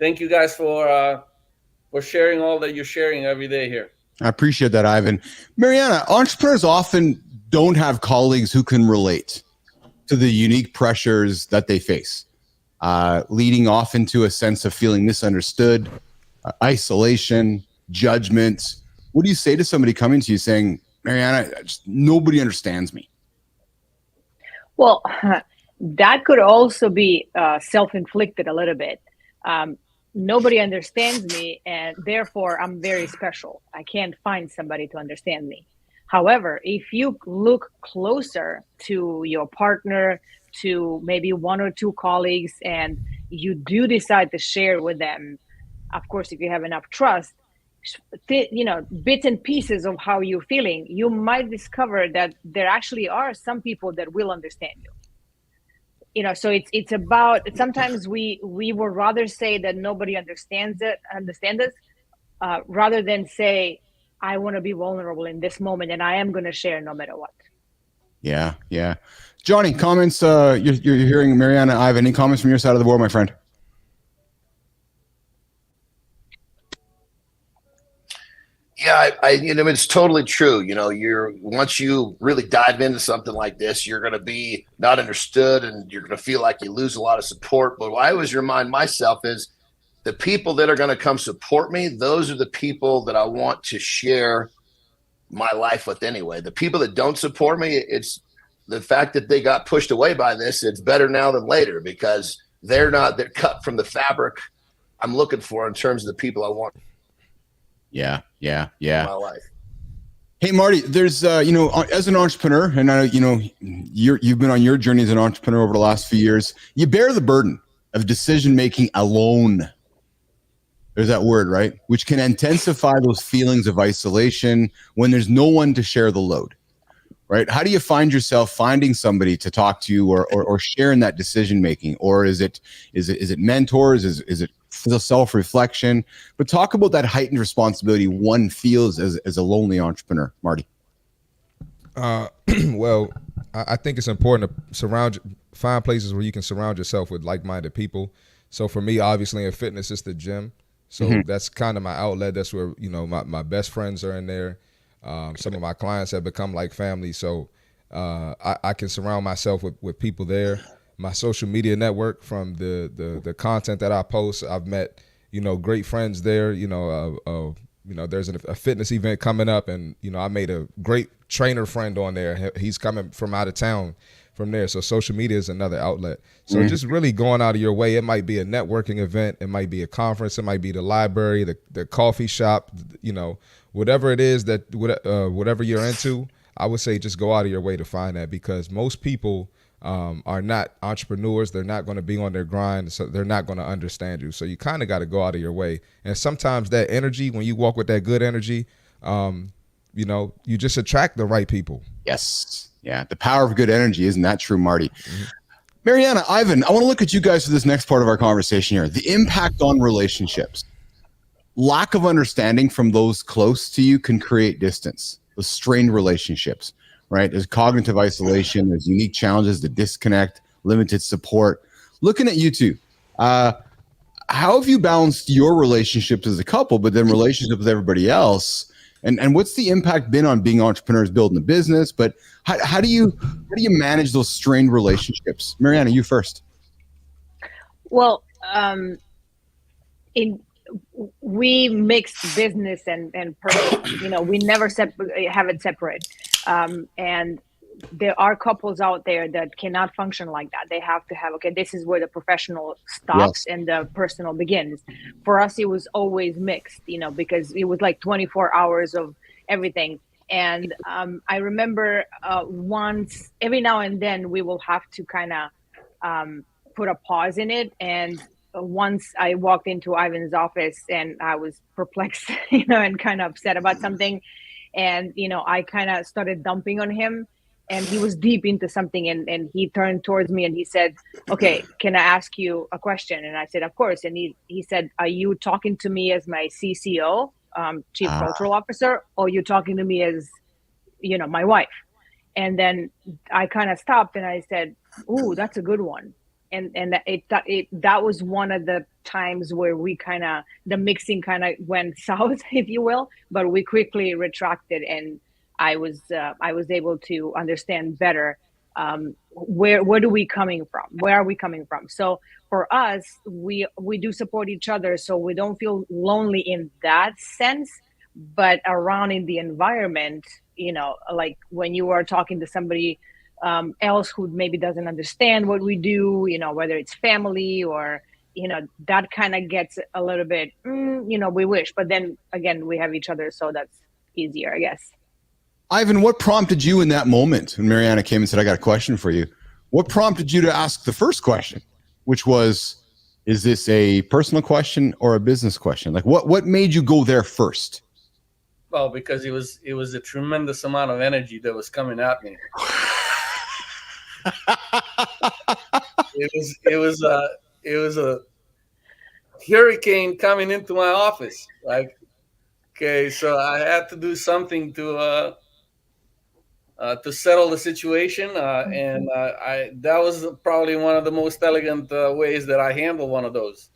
thank you guys for sharing all that you're sharing every day here. I appreciate that, Ivan. Marianna, entrepreneurs often don't have colleagues who can relate to the unique pressures that they face, leading off into a sense of feeling misunderstood, isolation, judgment. What do you say to somebody coming to you saying, Marianna, nobody understands me? Well, that could also be self-inflicted a little bit. Nobody understands me, and therefore I'm very special. I can't find somebody to understand me. However, if you look closer to your partner, to maybe one or two colleagues, and you do decide to share with them, of course, if you have enough trust, bits and pieces of how you're feeling, you might discover that there actually are some people that will understand you. So it's about, sometimes we would rather say that nobody understands us, rather than say, I want to be vulnerable in this moment, and I am going to share no matter what. Yeah. Johnny, comments? You're hearing Marianna, Ivan. Any comments from your side of the board, my friend? Yeah, it's totally true. Once you really dive into something like this, you're going to be not understood, and you're going to feel like you lose a lot of support. But what I always remind myself is the people that are going to come support me, those are the people that I want to share my life with anyway. The people that don't support me, it's the fact that they got pushed away by this. It's better now than later, because they're cut from the fabric I'm looking for in terms of the people I want. Yeah. My life. Hey, Marty, there's, as an entrepreneur, and I know, you've been on your journey as an entrepreneur over the last few years, you bear the burden of decision-making alone. There's that word, right? Which can intensify those feelings of isolation when there's no one to share the load, right? How do you find yourself finding somebody to talk to you or sharing that decision-making? Or is it mentors? Is it self-reflection? But talk about that heightened responsibility one feels as a lonely entrepreneur, Marty. Well, I think it's important to find places where you can surround yourself with like-minded people. So for me, obviously in fitness, it's the gym. So that's kind of my outlet. That's where, my best friends are in there. Some of my clients have become like family. So I can surround myself with people there. My social media network, from the content that I post, I've met, great friends there. There's a fitness event coming up, and, I made a great trainer friend on there. He's coming from out of town from there. So social media is another outlet. So just really going out of your way. It might be a networking event. It might be a conference. It might be the library, the coffee shop, whatever it is that whatever you're into, I would say just go out of your way to find that, because most people are not entrepreneurs. They're not going to be on their grind, so they're not going to understand you. So you kind of got to go out of your way. And sometimes that energy, when you walk with that good energy, you just attract the right people. Yes. Yeah. The power of good energy. Isn't that true, Marty? Marianna, Ivan, I want to look at you guys for this next part of our conversation here. The impact on relationships. Lack of understanding from those close to you can create distance, the strained relationships, right? There's cognitive isolation, there's unique challenges, the disconnect, limited support. Looking at you two, how have you balanced your relationships as a couple, but then relationships with everybody else? And what's the impact been on being entrepreneurs, building a business? But how do you manage those strained relationships? Marianna, you first. Well, we mix business and personal. We never have it separate. And there are couples out there that cannot function like that. They have to have, okay, this is where the professional stops and the personal begins. For us, it was always mixed, because it was like 24 hours of everything. And I remember once, every now and then, we will have to kind of put a pause in it. And once I walked into Ivan's office and I was perplexed, and kind of upset about something. And, I kind of started dumping on him. And he was deep into something, and he turned towards me and he said, okay, can I ask you a question? And I said, of course. And he said, are you talking to me as my CCO, Chief Cultural Officer, or you talking to me as, my wife? And then I kind of stopped and I said, ooh, that's a good one. And that was one of the times where we the mixing kind of went south, if you will, but we quickly retracted, and I was able to understand better where are we coming from. So for us, we do support each other, so we don't feel lonely in that sense. But around in the environment, like when you are talking to somebody else who maybe doesn't understand what we do, whether it's family or that kind of gets a little bit, we wish, but then again, we have each other, so that's easier, I guess. Ivan, what prompted you in that moment when Marianna came and said, I got a question for you? What prompted you to ask the first question, which was, is this a personal question or a business question? Like what made you go there first? Well, because it was a tremendous amount of energy that was coming at me. It was a hurricane coming into my office. Like, okay, so I had to do something to settle the situation, and that was probably one of the most elegant ways that I handle one of those.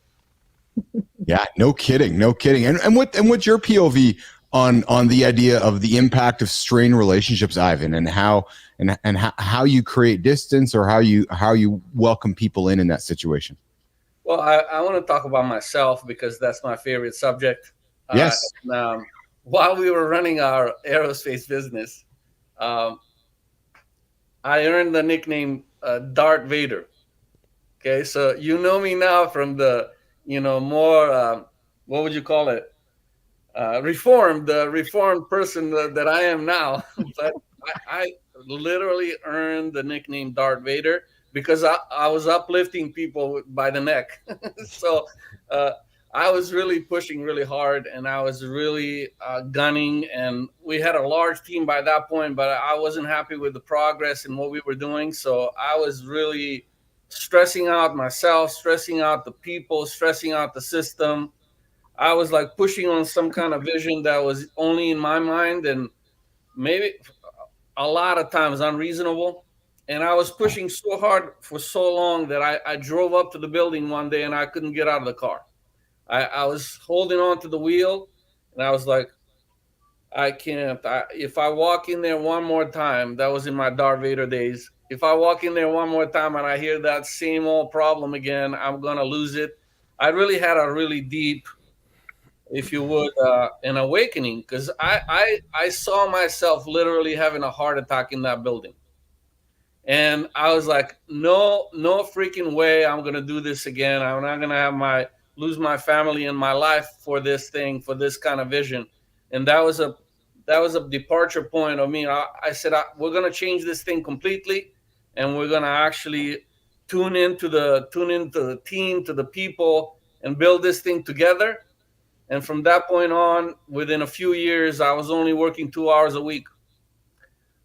Yeah, no kidding. And what's your POV on the idea of the impact of strained relationships, Ivan, and how you create distance, or how you welcome people in that situation? Well, I want to talk about myself because that's my favorite subject. Yes. While we were running our aerospace business, I earned the nickname Darth Vader. Okay, so you know me now from the more what would you call it? Reformed person that I am now. But I literally earned the nickname Darth Vader because I was uplifting people by the neck. So I was really pushing really hard, and I was really gunning, and we had a large team by that point, but I wasn't happy with the progress and what we were doing. So I was really stressing out myself, stressing out the people, stressing out the system. I was like pushing on some kind of vision that was only in my mind, and maybe a lot of times unreasonable. And I was pushing so hard for so long that I drove up to the building one day and I couldn't get out of the car. I was holding on to the wheel, and I was like, I can't. If I walk in there one more time, that was in my Darth Vader days. If I walk in there one more time and I hear that same old problem again, I'm going to lose it. I really had a really deep, if you would, an awakening, because I saw myself literally having a heart attack in that building. And I was like, no freaking way I'm going to do this again. I'm not going to lose my family and my life for this thing, for this kind of vision. And that was a departure point of me. I said, we're going to change this thing completely, and we're going to actually tune into the team, to the people, and build this thing together. And from that point on, within a few years, I was only working 2 hours a week.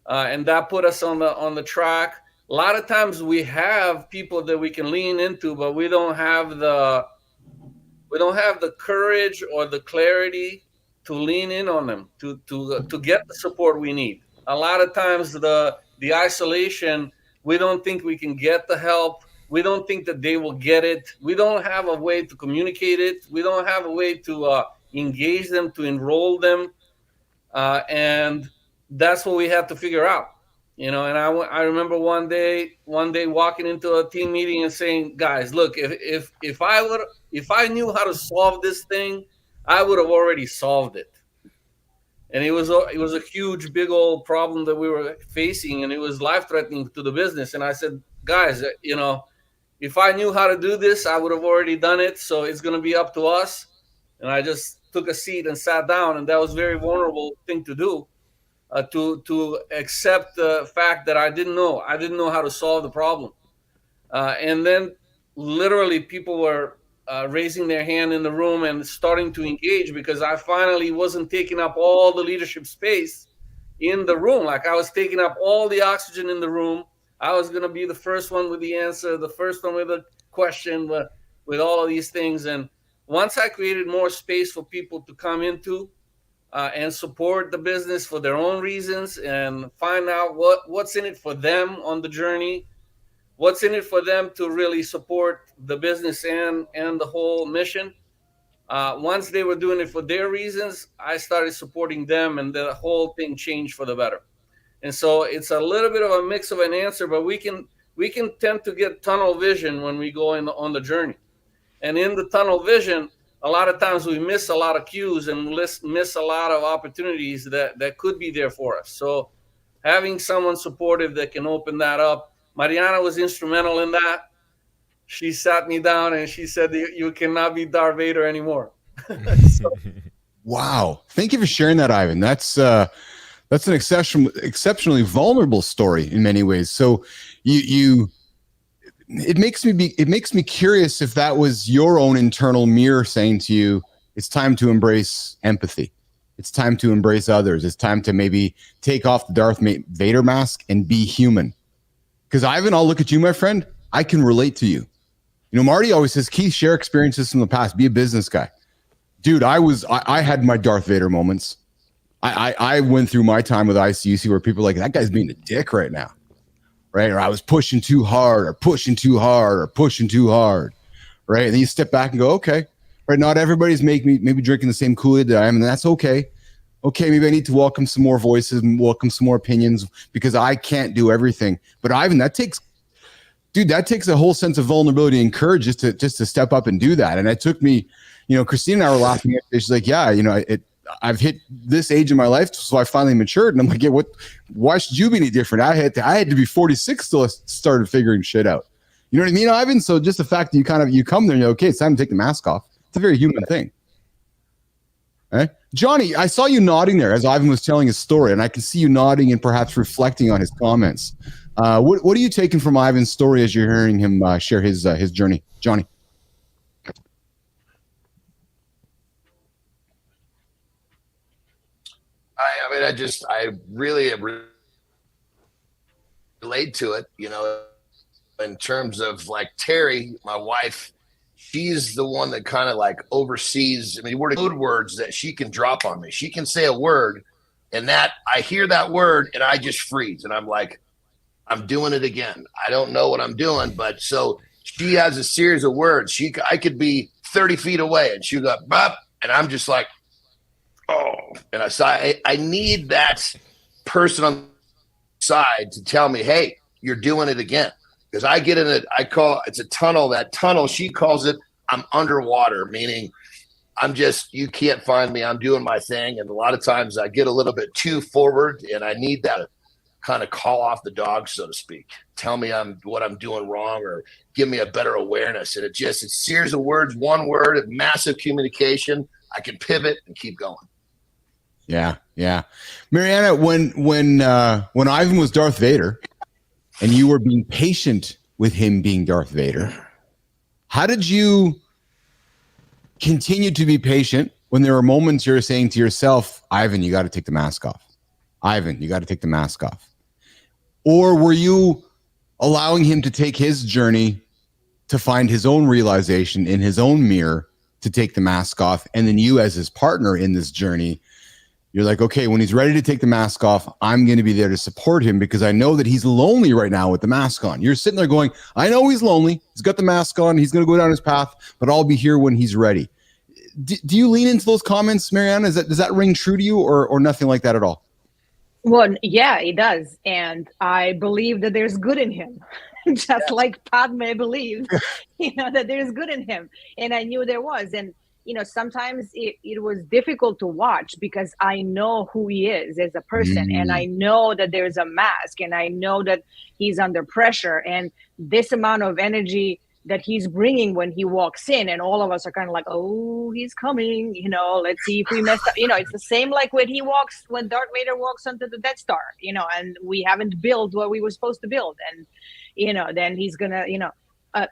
And that put us on the track. a lot of times we have people that we can lean into, but we don't have the courage or the clarity to lean in on them to get the support we need. A lot of times the isolation, we don't think we can get the help. We don't think that they will get it. We don't have a way to communicate it. We don't have a way to engage them, to enroll them, and that's what we have to figure out. And I remember one day walking into a team meeting and saying, guys, look, if I knew how to solve this thing, I would have already solved it. And it was a huge, big old problem that we were facing, and it was life-threatening to the business. And I said, guys, if I knew how to do this, I would have already done it. So it's going to be up to us. And I just took a seat and sat down, and that was a very vulnerable thing to do, to accept the fact that I didn't know how to solve the problem. And then literally people were raising their hand in the room and starting to engage, because I finally wasn't taking up all the leadership space in the room. Like, I was taking up all the oxygen in the room. I was going to be the first one with the answer, the first one with a question, with all of these things. And once I created more space for people to come into and support the business for their own reasons, and find out what's in it for them on the journey, what's in it for them to really support the business and the whole mission. Once they were doing it for their reasons, I started supporting them, and the whole thing changed for the better. And so it's a little bit of a mix of an answer, but we can tend to get tunnel vision when we go on the journey. And in the tunnel vision, a lot of times we miss a lot of cues and miss a lot of opportunities that could be there for us. So having someone supportive that can open that up. Marianna was instrumental in that. She sat me down and she said, you cannot be Darth Vader anymore. Wow. Thank you for sharing that, Ivan. That's an exceptionally vulnerable story in many ways. So it makes me curious if that was your own internal mirror saying to you, it's time to embrace empathy. It's time to embrace others. It's time to maybe take off the Darth Vader mask and be human. Because Ivan, I'll look at you, my friend. I can relate to you. Marty always says, Keith, share experiences from the past. Be a business guy. Dude, I had my Darth Vader moments. I went through my time with ICUC where people are like, that guy's being a dick right now. Right? Or I was pushing too hard, or pushing too hard. Right? And then you step back and go, okay. Right? Not everybody's maybe drinking the same Kool-Aid that I am, and that's okay. Okay, maybe I need to welcome some more voices and welcome some more opinions, because I can't do everything. But Ivan, that takes a whole sense of vulnerability and courage just to step up and do that. And it took me, Christina and I were laughing at it. She's like, yeah, I've hit this age in my life, so I finally matured. And I'm like, yeah, why should you be any different? I had to be 46 till I started figuring shit out. You know what I mean, Ivan? So just the fact that you come there and you're okay, it's time to take the mask off. It's a very human thing. Right? Johnny, I saw you nodding there as Ivan was telling his story, and I can see you nodding and perhaps reflecting on his comments. What are you taking from Ivan's story as you're hearing him share his journey? Johnny. I really relate to it, in terms of like Terry, my wife. She's the one that kind of like oversees. We're code words that she can drop on me. She can say a word, and that I hear that word and I just freeze, and I'm like, I'm doing it again. I don't know what I'm doing, but so she has a series of words. I could be 30 feet away, and she go bop, and I'm just like, oh, and I need that person on the side to tell me, hey, you're doing it again. Because I get in it, it's a tunnel. That tunnel, she calls it, I'm underwater, meaning you can't find me. I'm doing my thing. And a lot of times I get a little bit too forward, and I need that kind of call off the dog, so to speak. Tell me what I'm doing wrong, or give me a better awareness. And it's a series of words, one word of massive communication. I can pivot and keep going. Yeah. Marianna, when Ivan was Darth Vader, and you were being patient with him being Darth Vader, how did you continue to be patient when there were moments you're saying to yourself, Ivan, you got to take the mask off. Ivan, you got to take the mask off. Or were you allowing him to take his journey to find his own realization in his own mirror, to take the mask off. And then you, as his partner in this journey, you're like, okay, when he's ready to take the mask off, I'm going to be there to support him because I know that he's lonely right now with the mask on. You're sitting there going, I know he's lonely. He's got the mask on. He's going to go down his path, but I'll be here when he's ready. Do you lean into those comments, Marianna? Does that ring true to you or nothing like that at all? Well, yeah, it does. And I believe that there's good in him, just like Padme believed, that there's good in him. And I knew there was. And sometimes it was difficult to watch because I know who he is as a person, and I know that there's a mask, and I know that he's under pressure, and this amount of energy that he's bringing when he walks in, and all of us are kind of like, oh, he's coming, let's see if we messed up. It's the same like when Darth Vader walks onto the Death Star, and we haven't built what we were supposed to build, and then he's gonna,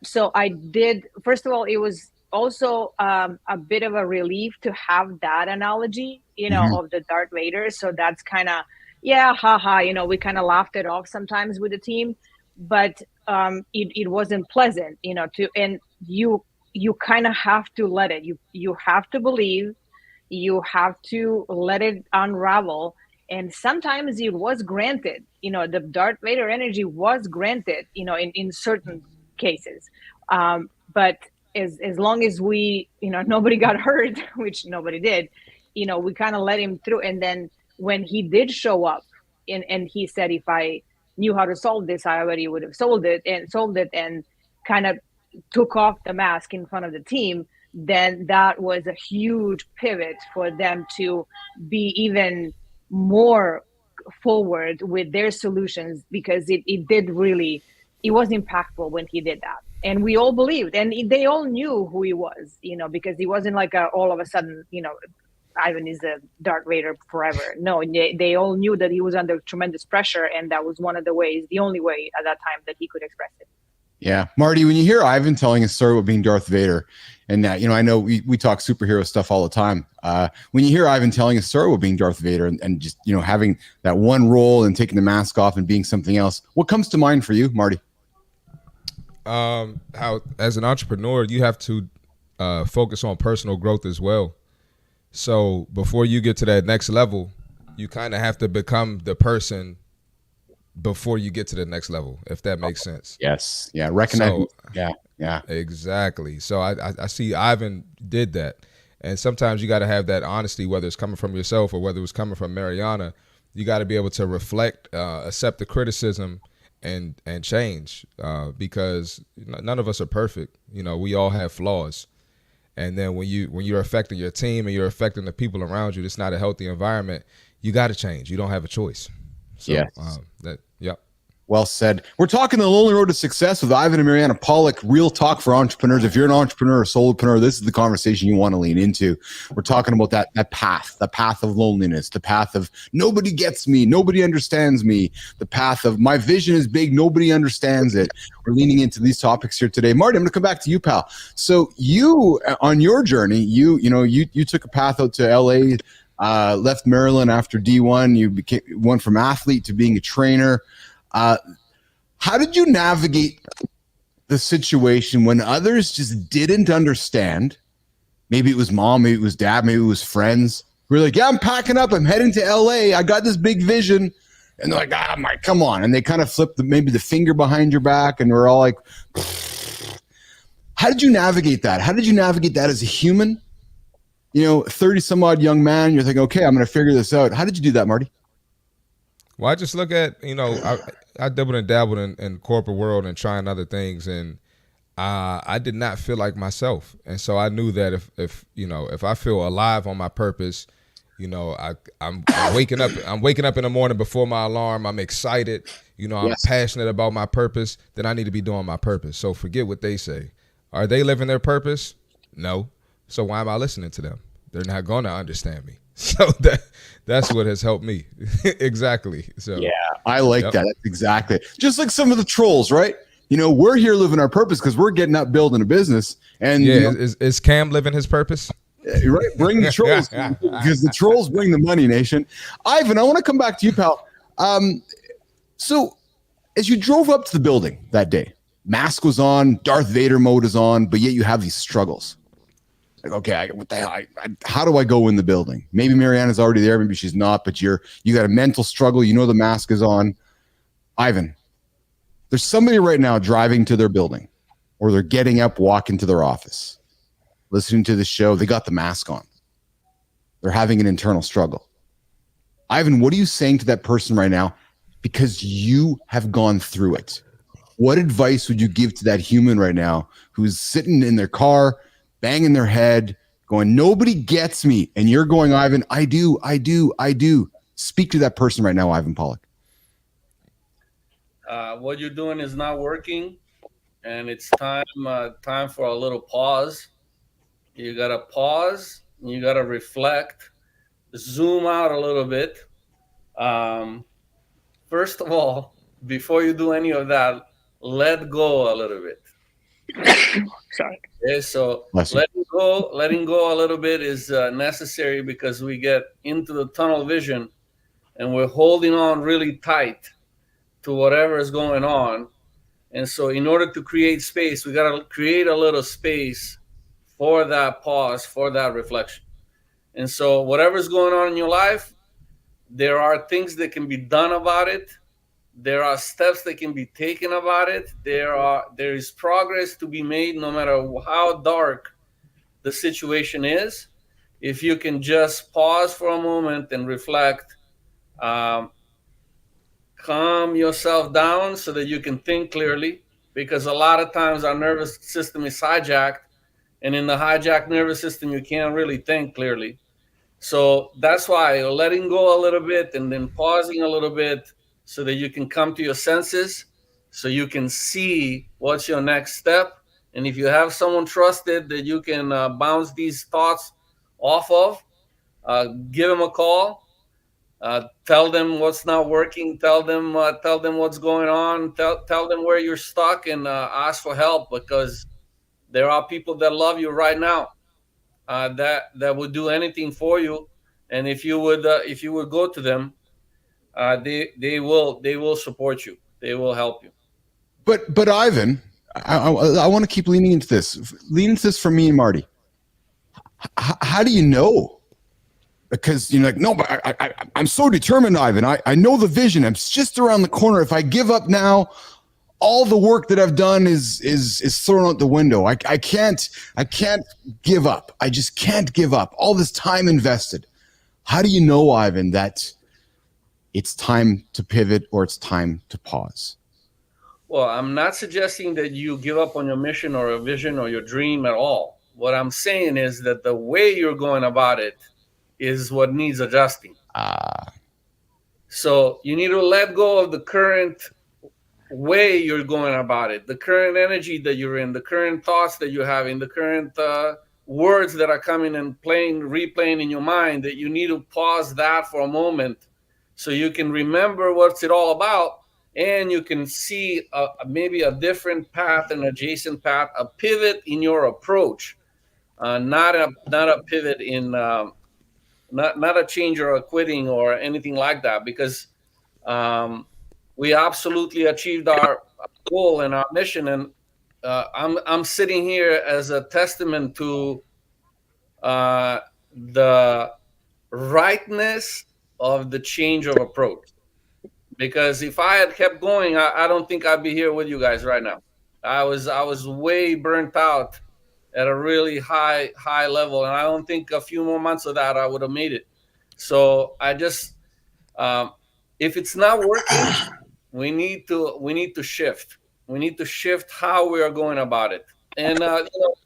so I did. First of all, it was also a bit of a relief to have that analogy, of the Darth Vader. So that's kind of, haha, we kind of laughed it off sometimes with the team, but it wasn't pleasant, and you kind of have to let it, you have to believe, you have to let it unravel. And sometimes it was granted, the Darth Vader energy was granted, in certain cases. But as long as we, nobody got hurt, which nobody did, we kind of let him through. And then when he did show up and he said, if I knew how to solve this, I already would have solved it and kind of took off the mask in front of the team, then that was a huge pivot for them to be even more forward with their solutions, because it was impactful when he did that. And we all believed, and they all knew who he was, because he wasn't like all of a sudden, Ivan is a Darth Vader forever. No, they all knew that he was under tremendous pressure, and that was the only way at that time that he could express it. Yeah. Marty, when you hear Ivan telling a story about being Darth Vader, and I know we talk superhero stuff all the time. When you hear Ivan telling a story about being Darth Vader and just, having that one role and taking the mask off and being something else, what comes to mind for you, Marty? How, as an entrepreneur, you have to focus on personal growth as well. So before you get to that next level, you kind of have to become the person before you get to the next level, if that makes sense. Yes. Yeah. Recognize. Yeah. Exactly. So I see Ivan did that. And sometimes you got to have that honesty, whether it's coming from yourself or whether it's coming from Marianna. You got to be able to reflect, accept the criticism, and change, because none of us are perfect. We all have flaws. And then when you're affecting your team and you're affecting the people around you, it's not a healthy environment. You got to change. You don't have a choice. So, yes. Yep. Well said. We're talking the lonely road to success with Ivan and Marianna Pollack. Real talk for entrepreneurs. If you're an entrepreneur or solopreneur, this is the conversation you want to lean into. We're talking about that path, the path of loneliness, the path of nobody gets me, nobody understands me, the path of my vision is big, nobody understands it. We're leaning into these topics here today. Marty, I'm going to come back to you, pal. So you, on your journey, you took a path out to LA, left Maryland after D1. You went from athlete to being a trainer. How did you navigate the situation when others just didn't understand? Maybe it was mom, maybe it was dad, maybe it was friends. We're like, yeah, I'm packing up. I'm heading to LA. I got this big vision. And they're like, come on. And they kind of flip maybe the finger behind your back. And we're all like, how did you navigate that? How did you navigate that as a human? 30 some odd young man, you're thinking, okay, I'm going to figure this out. How did you do that, Marty? Well, I just look at, I dabbled and dabbled in corporate world and trying other things, and I did not feel like myself. And so I knew that if I feel alive on my purpose, I'm waking up in the morning before my alarm, I'm excited, I'm passionate about my purpose, then I need to be doing my purpose. So forget what they say. Are they living their purpose? No. So why am I listening to them? They're not going to understand me. So that's what has helped me. Exactly. So yeah, I like that. That's exactly it. Just like some of the trolls, right? We're here living our purpose because we're getting up building a business. And is Cam living his purpose? Right. Bring the trolls because the trolls bring the money, nation. Ivan, I want to come back to you, pal. So As you drove up to the building that day, mask was on, Darth Vader mode is on, but yet you have these struggles. Like, okay, what the hell? How do I go in the building? Maybe Marianna's already there, maybe she's not, but you got a mental struggle. You know the mask is on. Ivan, there's somebody right now driving to their building, or they're getting up, walking to their office, listening to the show. They got the mask on. They're having an internal struggle. Ivan, what are you saying to that person right now? Because you have gone through it. What advice would you give to that human right now who's sitting in their car, banging their head, going, nobody gets me? And you're going, Ivan, I do. Speak to that person right now, Ivan Pollack. What you're doing is not working, and it's time for a little pause. You got to pause. You got to reflect, zoom out a little bit. First of all, before you do any of that, let go a little bit. Sorry. Okay, so letting go a little bit is necessary, because we get into the tunnel vision and we're holding on really tight to whatever is going on. And so in order to create space, we got to create a little space for that pause, for that reflection. And so whatever's going on in your life, there are things that can be done about it. There are steps that can be taken about it. There is progress to be made no matter how dark the situation is. If you can just pause for a moment and reflect, calm yourself down so that you can think clearly, because a lot of times our nervous system is hijacked, and in the hijacked nervous system, you can't really think clearly. So that's why letting go a little bit and then pausing a little bit so that you can come to your senses, so you can see what's your next step. And if you have someone trusted that you can bounce these thoughts off of, give them a call, tell them what's not working, tell them what's going on, tell them where you're stuck, and ask for help, because there are people that love you right now, that would do anything for you. And if you would go to them, they will support you. They will help you. But Ivan, I want to keep leaning into this. Lean into this for me and Marty. How do you know? Because you're like, no, but I'm so determined, Ivan. I know the vision. I'm just around the corner. If I give up now, all the work that I've done is thrown out the window. I can't give up. I just can't give up. All this time invested. How do you know, Ivan, that it's time to pivot or it's time to pause? Well, I'm not suggesting that you give up on your mission or a vision or your dream at all. What I'm saying is that the way you're going about it is what needs adjusting. So you need to let go of the current way you're going about it, the current energy that you're in, the current thoughts that you're having, the current words that are coming and replaying in your mind, that you need to pause that for a moment so you can remember what's it all about, and you can see maybe a different path, an adjacent path, a pivot in your approach, not a pivot in not a change or a quitting or anything like that, because we absolutely achieved our goal and our mission. And I'm sitting here as a testament to the rightness of the change of approach. Because if I had kept going, I don't think I'd be here with you guys right now. I was way burnt out at a really high level, and I don't think a few more months of that I would have made it. So I just, if it's not working, we need to shift. We need to shift how we are going about it. And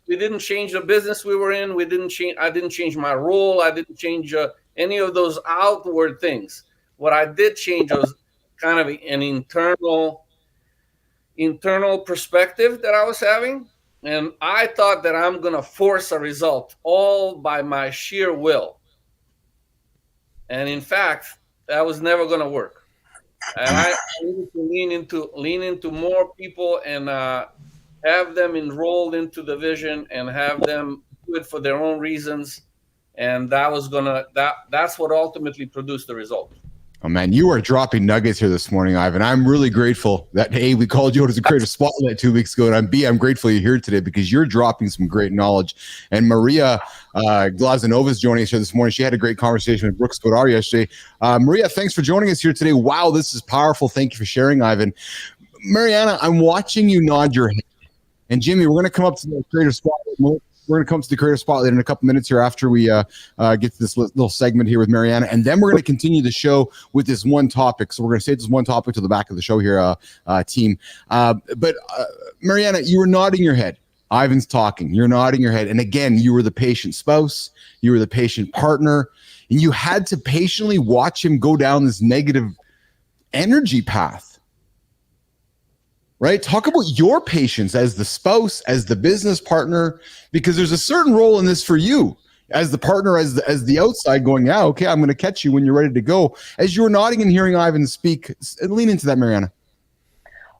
we didn't change the business we were in. I didn't change my role. I didn't change any of those outward things. What I did change was kind of an internal perspective that I was having. And I thought that I'm going to force a result all by my sheer will. And in fact, that was never going to work. And I needed to lean into more people and have them enrolled into the vision and have them do it for their own reasons. And that's what ultimately produced the result. Oh man, you are dropping nuggets here this morning, Ivan. I'm really grateful that A, we called you out as a creator spotlight 2 weeks ago, and B, I'm grateful you're here today because you're dropping some great knowledge. And Maria Glazanova is joining us here this morning. She had a great conversation with Brooks Godard yesterday. Maria, thanks for joining us here today. Wow, this is powerful. Thank you for sharing, Ivan. Marianna, I'm watching you nod your head. And Jimmy, we're going to come up to the creator spotlight. We're going to come to the creator spotlight in a couple minutes here after we get to this little segment here with Marianna. And then we're going to continue the show with this one topic. So we're going to save this one topic to the back of the show here, team. But Marianna, you were nodding your head. Ivan's talking. You're nodding your head. And again, you were the patient spouse. You were the patient partner. And you had to patiently watch him go down this negative energy path. Right? Talk about your patience as the spouse, as the business partner, because there's a certain role in this for you as the partner, as the outside going, yeah, okay, I'm going to catch you when you're ready to go. As you were nodding and hearing Ivan speak, lean into that, Marianna.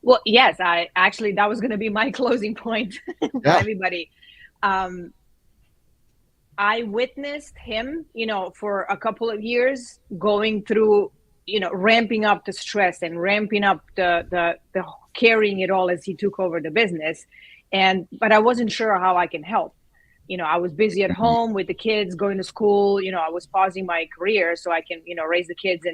Well, yes, that was going to be my closing point for everybody. I witnessed him, for a couple of years going through, ramping up the stress and ramping up the carrying it all as he took over the business. But I wasn't sure how I can help. I was busy at home with the kids going to school. I was pausing my career so I can, raise the kids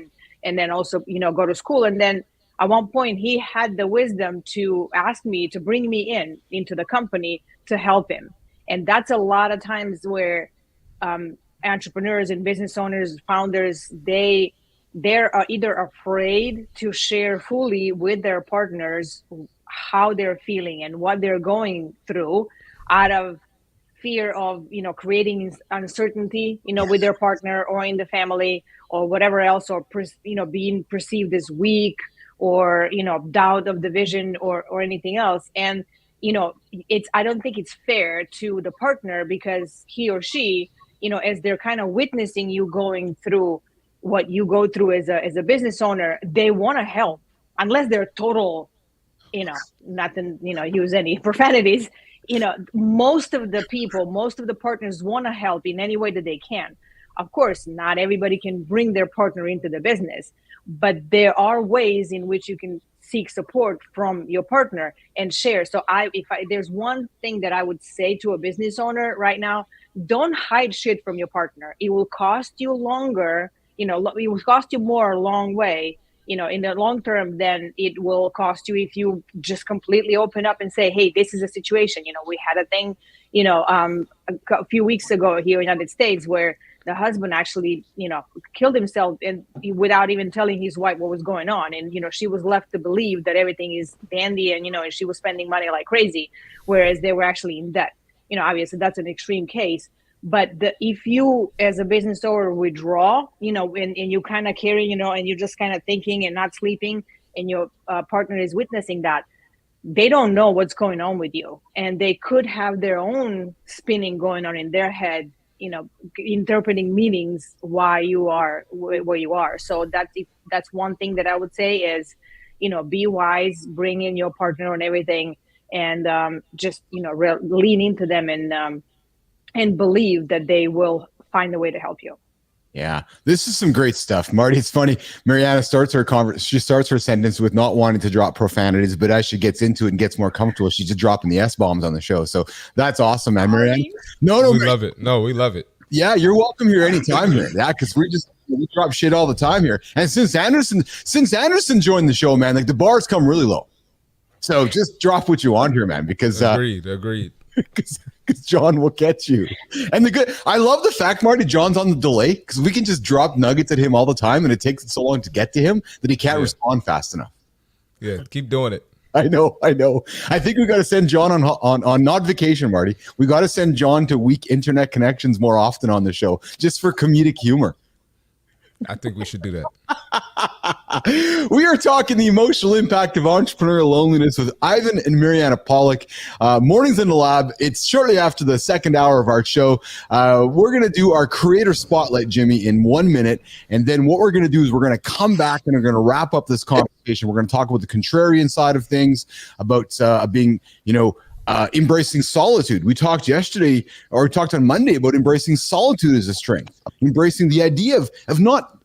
and then also, go to school. And then at one point he had the wisdom to ask me to bring me into the company to help him. And that's a lot of times where entrepreneurs and business owners, founders, they're either afraid to share fully with their partners how they're feeling and what they're going through out of fear of, creating uncertainty, with their partner or in the family or whatever else, or, being perceived as weak or, doubt of the vision or anything else. And, I don't think it's fair to the partner because he or she, as they're kind of witnessing you going through what you go through as a business owner, they want to help unless they're total, not to, use any profanities. Most of the partners want to help in any way that they can. Of course, not everybody can bring their partner into the business, but there are ways in which you can seek support from your partner and share. So there's one thing that I would say to a business owner right now, don't hide shit from your partner. It will cost you longer. It will cost you more a long way, in the long term than it will cost you if you just completely open up and say, hey, this is a situation. We had a thing, a few weeks ago here in the United States where the husband actually, killed himself and without even telling his wife what was going on. And, she was left to believe that everything is dandy and, and she was spending money like crazy, whereas they were actually in debt. Obviously that's an extreme case. But if you, as a business owner, withdraw, and you kind of carry, and you're just kind of thinking and not sleeping, and your partner is witnessing that, they don't know what's going on with you. And they could have their own spinning going on in their head, interpreting meanings why you are where you are. So that's one thing that I would say is, be wise, bring in your partner and everything, and just, lean into them and believe that they will find a way to help you. Yeah, this is some great stuff, Marty. It's funny. Marianna starts her sentence with not wanting to drop profanities, but as she gets into it and gets more comfortable, she's just dropping the S-bombs on the show. So that's awesome, man. Marianna. No, we love it. No, we love it. Yeah, you're welcome here anytime here. Yeah, because we drop shit all the time here. And since Anderson joined the show, man, like the bars come really low. So just drop what you want here, man. Because agreed. Because John will catch you. And I love the fact, Marty, John's on the delay because we can just drop nuggets at him all the time and it takes so long to get to him that he can't respond fast enough. Yeah, keep doing it. I know. I think we got to send John on not vacation, Marty. We got to send John to weak internet connections more often on the show just for comedic humor. I think we should do that. We are talking the emotional impact of entrepreneurial loneliness with Ivan and Marianna Pollack. Mornings in the Lab. It's shortly after the second hour of our show. We're going to do our creator spotlight, Jimmy, in 1 minute. And then what we're going to do is we're going to come back and we're going to wrap up this conversation. We're going to talk about the contrarian side of things, about being, embracing solitude. We talked yesterday, or we talked on Monday about embracing solitude as a strength, embracing the idea of not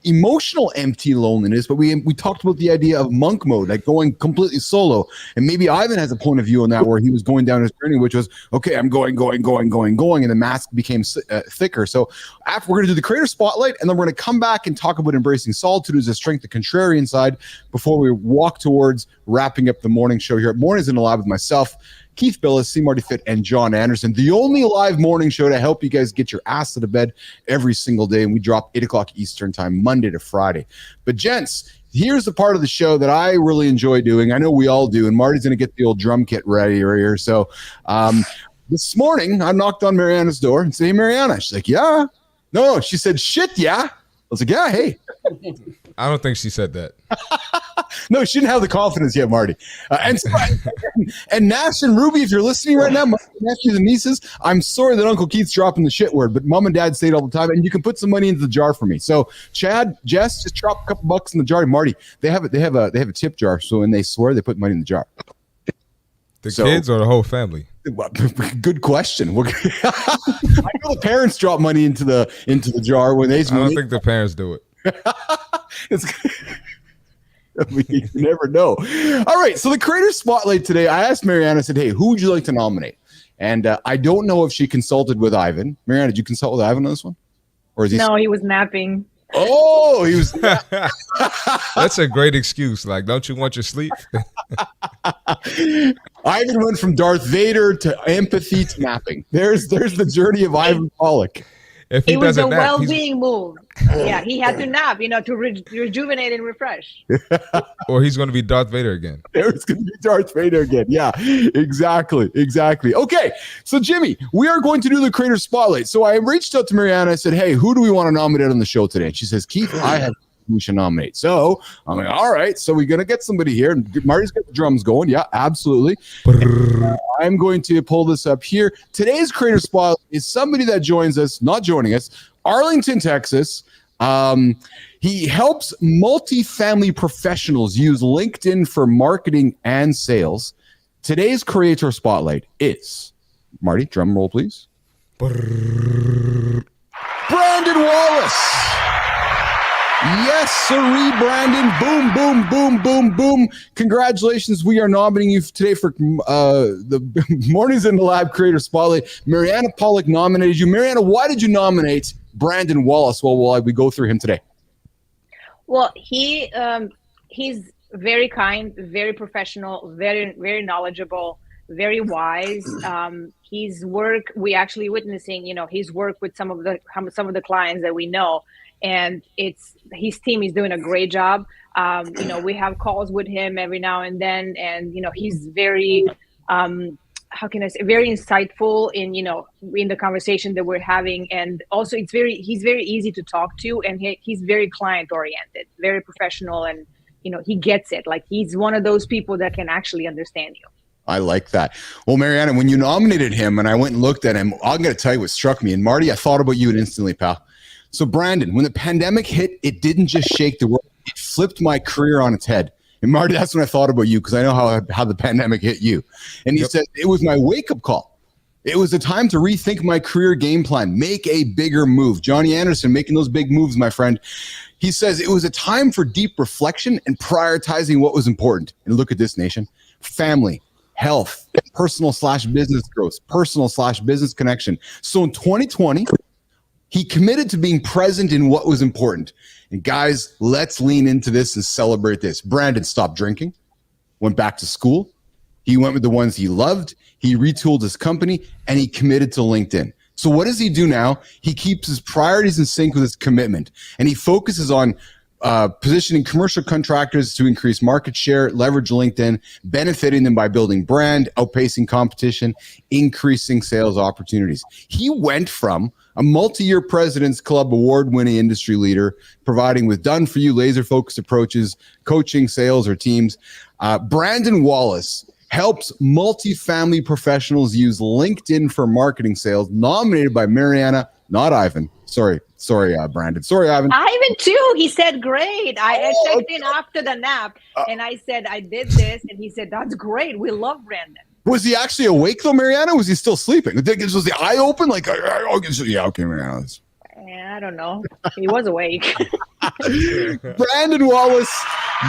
emotional empty loneliness, but we talked about the idea of monk mode, like going completely solo. And maybe Ivan has a point of view on that, where he was going down his journey, which was, okay, I'm going, and the mask became thicker. So after, we're going to do the creator spotlight, and then we're going to come back and talk about embracing solitude as a strength, the contrarian side, before we walk towards wrapping up the morning show here at Mornings in the Lab with myself, Keith Billis, Marty Fitt, and John Anderson, the only live morning show to help you guys get your ass to the bed every single day. And we drop 8 o'clock Eastern time, Monday to Friday. But gents, here's the part of the show that I really enjoy doing. I know we all do. And Marty's going to get the old drum kit ready right here. So this morning, I knocked on Marianna's door and said, hey, Marianna. She's like, yeah. No, she said, shit, yeah. I was like, yeah, hey. I don't think she said that. No, she didn't have the confidence yet, Marty. And Nash and Ruby, if you're listening right now, my nephews and nieces, I'm sorry that Uncle Keith's dropping the shit word, but Mom and Dad say it all the time, and you can put some money into the jar for me. So Chad, Jess, just drop a couple bucks in the jar. Marty, they have a tip jar, so when they swear, they put money in the jar. The kids or the whole family? Good question. I know the parents drop money into the jar when they. I don't think the parents do it. You never know. All right, so the creator spotlight today, I asked Marianna, I said, hey, who would you like to nominate? And I don't know if she consulted with Ivan. Marianna, did you consult with Ivan on this one? Or is he? No, he was napping. Oh, he was. That's a great excuse. Like, don't you want your sleep? Ivan went from Darth Vader to empathy to napping. There's the journey of Ivan Pollack. If it was a well-being move. Yeah, he had to nap, to rejuvenate and refresh. Or he's going to be Darth Vader again. There's going to be Darth Vader again. Yeah, exactly. Okay, so Jimmy, we are going to do the creator spotlight. So I reached out to Marianna. I said, hey, who do we want to nominate on the show today? And she says, Keith, I have who should nominate. So I'm like, all right, so we're going to get somebody here. And Marty's got the drums going. Yeah, absolutely. I'm going to pull this up here. Today's creator spotlight is somebody that joins us, not joining us, Arlington, Texas. He helps multifamily professionals use LinkedIn for marketing and sales. Today's creator spotlight is, Marty, drum roll, please. Brandon Wallace. Yes, sirree, Brandon. Boom, boom, boom, boom, boom. Congratulations. We are nominating you today for the Mornings in the Lab Creator Spotlight. Marianna Pollack nominated you. Marianna, why did you nominate Brandon Wallace? Well, we go through him today. Well, he's very kind, very professional, very, very knowledgeable, very wise. His work, we actually witnessing, his work with some of the clients that we know. And his team is doing a great job. We have calls with him every now and then, and he's very, very insightful in the conversation that we're having, and also he's very easy to talk to, and he's very client oriented, very professional, and he gets it. Like, he's one of those people that can actually understand you. I like that. Well, Marianna, when you nominated him, and I went and looked at him, I'm going to tell you what struck me. And Marty, I thought about you instantly, pal. So Brandon, when the pandemic hit, it didn't just shake the world. It flipped my career on its head. And Marty, that's when I thought about you, because I know how the pandemic hit you. And he said, it was my wake-up call. It was a time to rethink my career game plan, make a bigger move. Johnny Anderson making those big moves, my friend. He says it was a time for deep reflection and prioritizing what was important. And look at this, nation. Family, health, personal/business growth, personal/business connection. So in 2020, he committed to being present in what was important. And guys, let's lean into this and celebrate this. Brandon stopped drinking, went back to school. He went with the ones he loved. He retooled his company, and he committed to LinkedIn. So what does he do now? He keeps his priorities in sync with his commitment, and he focuses on positioning commercial contractors to increase market share, leverage LinkedIn, benefiting them by building brand, outpacing competition, increasing sales opportunities. He went from a multi-year President's Club award-winning industry leader, providing with done-for-you laser-focused approaches, coaching sales or teams. Brandon Wallace helps multifamily professionals use LinkedIn for marketing sales, nominated by Marianna, not Ivan. Sorry, Brandon. Sorry, Ivan. Ivan too. He said, great. I checked in after the nap, and I said, I did this. And he said, that's great. We love Brandon. Was he actually awake though, Marianna? Was he still sleeping? Was the eye open? Like, yeah, okay, Marianna. I don't know. He was awake. Brandon Wallace,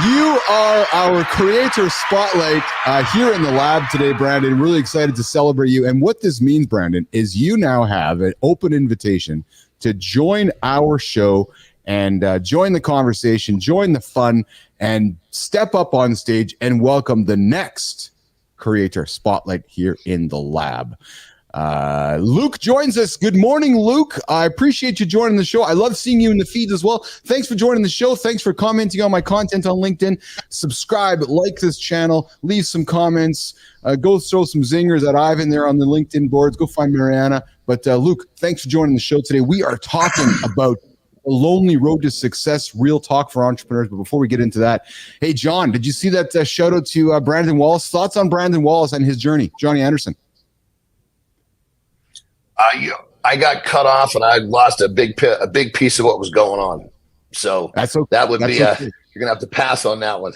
you are our creator spotlight here in the lab today, Brandon. Really excited to celebrate you. And what this means, Brandon, is you now have an open invitation to join our show and join the conversation, join the fun, and step up on stage and welcome the next creator spotlight here in the lab. Luke joins us. Good morning, Luke. I appreciate you joining the show. I love seeing you in the feeds as well. Thanks for joining the show. Thanks for commenting on my content on LinkedIn. Subscribe, like this channel, leave some comments, go throw some zingers at Ivan there on the LinkedIn boards. Go find Marianna. But Luke, thanks for joining the show today. We are talking about the lonely road to success, real talk for entrepreneurs. But before we get into that, hey, John, did you see that shout out to Brandon Wallace? Thoughts on Brandon Wallace and his journey? Johnny Anderson. I got cut off and I lost a big piece of what was going on. So that would be you're gonna have to pass on that one.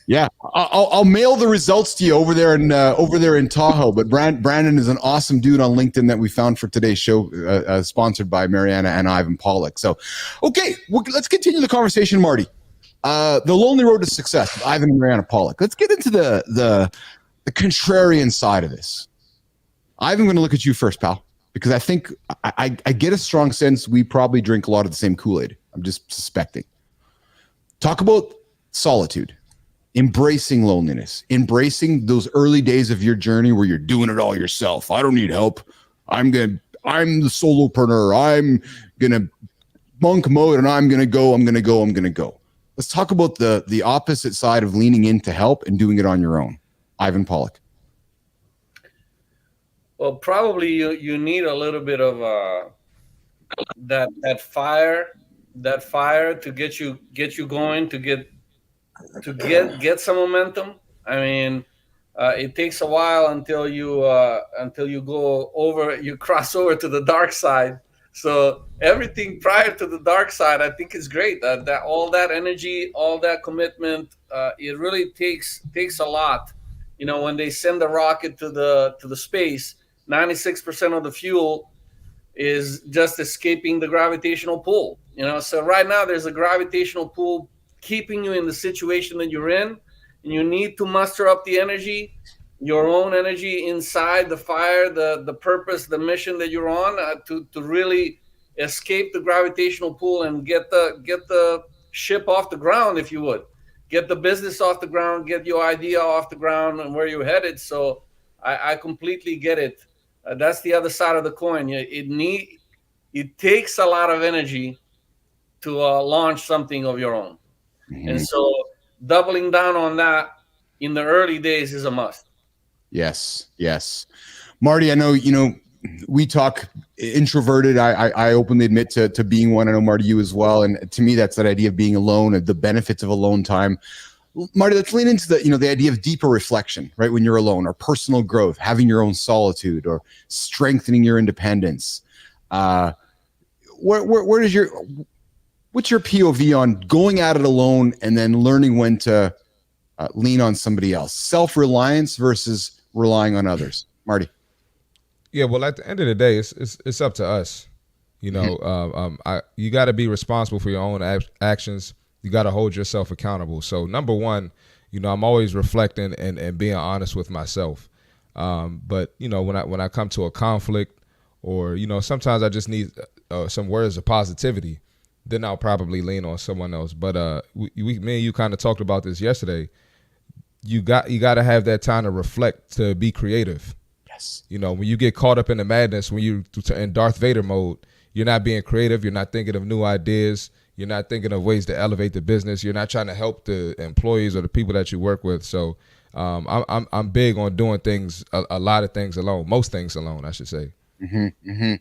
Yeah, I'll mail the results to you over there in Tahoe. But Brandon is an awesome dude on LinkedIn that we found for today's show, sponsored by Marianna and Ivan Pollack. So, okay, let's continue the conversation, Marty. The lonely road to success with Ivan and Marianna Pollack. Let's get into the contrarian side of this. Ivan, I'm going to look at you first, pal, because I think I get a strong sense we probably drink a lot of the same Kool-Aid. I'm just suspecting. Talk about solitude. Embracing loneliness, embracing those early days of your journey where you're doing it all yourself. I don't need help. I'm the solopreneur. I'm gonna monk mode and I'm gonna go. Let's talk about the opposite side of leaning in to help and doing it on your own. Ivan Pollack. Well, probably you need a little bit of that fire to get you going, to get some momentum. I mean, it takes a while until you cross over to the dark side. So everything prior to the dark side, I think is great. That all that energy, all that commitment, it really takes a lot. You know, when they send the rocket to the space, 96% of the fuel is just escaping the gravitational pull. You know, so right now there's a gravitational pull keeping you in the situation that you're in, and you need to muster up the energy, your own energy inside the fire, the purpose, the mission that you're on, to really escape the gravitational pull and get the ship off the ground, if you would. Get the business off the ground, get your idea off the ground and where you're headed. So I completely get it. That's the other side of the coin. It takes a lot of energy to launch something of your own. Mm-hmm. And so doubling down on that in the early days is a must. Yes. Marty, I know, we talk introverted. I openly admit to being one. I know, Marty, you as well. And to me, that's that idea of being alone, the benefits of alone time. Marty, let's lean into the idea of deeper reflection, right? When you're alone, or personal growth, having your own solitude, or strengthening your independence. What's your POV on going at it alone and then learning when to lean on somebody else? Self-reliance versus relying on others. Marty. Yeah, well, at the end of the day, it's up to us. You know, you got to be responsible for your own actions. You got to hold yourself accountable. So number one, I'm always reflecting and being honest with myself. But when I come to a conflict, or sometimes I just need some words of positivity, then I'll probably lean on someone else. But me and you kind of talked about this yesterday. You got to have that time to reflect, to be creative. Yes. When you get caught up in the madness, when you're in Darth Vader mode, you're not being creative. You're not thinking of new ideas. You're not thinking of ways to elevate the business. You're not trying to help the employees or the people that you work with. So I'm big on doing things, a lot of things alone, most things alone, I should say. Mm-hmm, mm-hmm.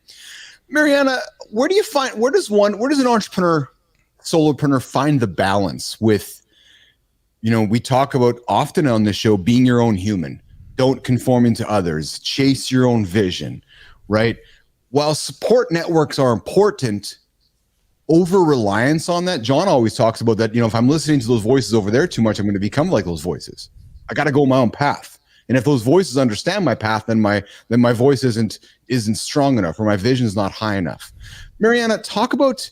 Marianna, where does an entrepreneur, solopreneur find the balance with, we talk about often on this show, being your own human, don't conform to others, chase your own vision, right? While support networks are important, over-reliance on that, John always talks about that, if I'm listening to those voices over there too much, I'm going to become like those voices. I got to go my own path. And if those voices understand my path, then my voice isn't strong enough, or my vision is not high enough. Marianna, talk about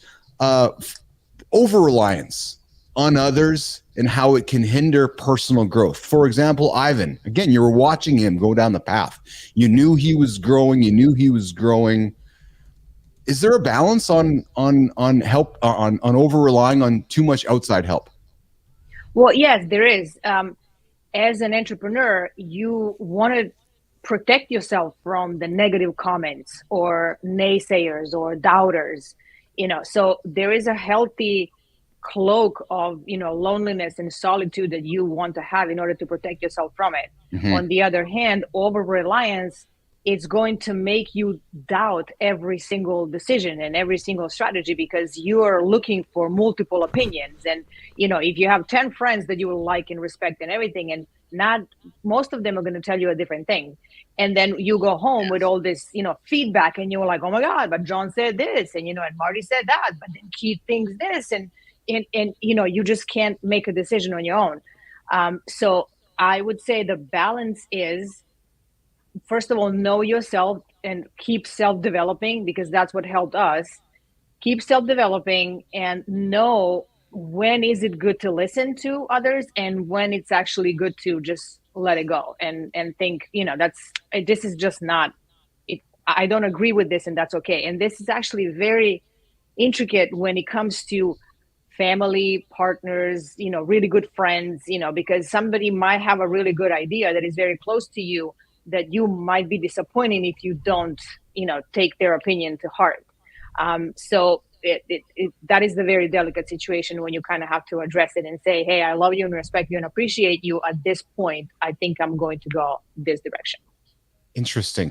over-reliance on others and how it can hinder personal growth. For example, Ivan, again, you were watching him go down the path. You knew he was growing. Is there a balance on help, on over-relying on too much outside help? Well, yes, there is. As an entrepreneur, you want to protect yourself from the negative comments or naysayers or doubters, so there is a healthy cloak of, loneliness and solitude that you want to have in order to protect yourself from it. Mm-hmm. On the other hand, over reliance, it's going to make you doubt every single decision and every single strategy because you are looking for multiple opinions. And, if you have 10 friends that you will like and respect and everything, and not most of them are going to tell you a different thing. And then you go home with all this, feedback, and you're like, oh my God, but John said this, and, and Marty said that, but then Keith thinks this, and you just can't make a decision on your own. So I would say the balance is, first of all, know yourself and keep self-developing, because that's what helped us. Keep self-developing and know when is it good to listen to others and when it's actually good to just let it go and think, this is just not it. I don't agree with this, and that's okay. And this is actually very intricate when it comes to family, partners, really good friends, because somebody might have a really good idea that is very close to you that you might be disappointed if you don't, take their opinion to heart. So that is the very delicate situation when you kind of have to address it and say, hey, I love you and respect you and appreciate you. At this point, I think I'm going to go this direction. Interesting.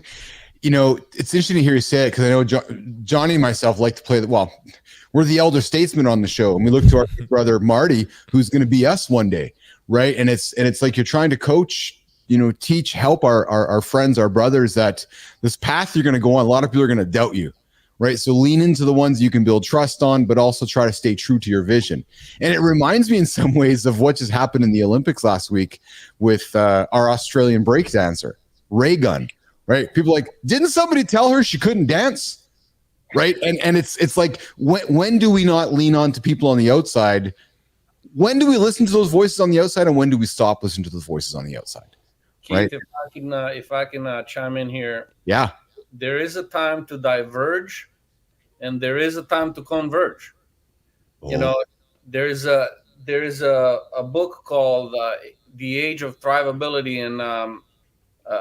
It's interesting to hear you say it, because I know Johnny and myself like to play we're the elder statesman on the show, and we look to our brother Marty, who's going to be us one day, right? And it's like you're trying to coach, teach, help our friends, our brothers, that this path you're going to go on, a lot of people are going to doubt you, right? So lean into the ones you can build trust on, but also try to stay true to your vision. And it reminds me in some ways of what just happened in the Olympics last week with our Australian breakdancer, Ray Gunn, right? People like, didn't somebody tell her she couldn't dance? Right. And it's like, when do we not lean on to people on the outside? When do we listen to those voices on the outside, and when do we stop listening to those voices on the outside? Keith, right. If I can chime in here. Yeah. There is a time to diverge and there is a time to converge. Oh. There is a book called The Age of Thrivability, and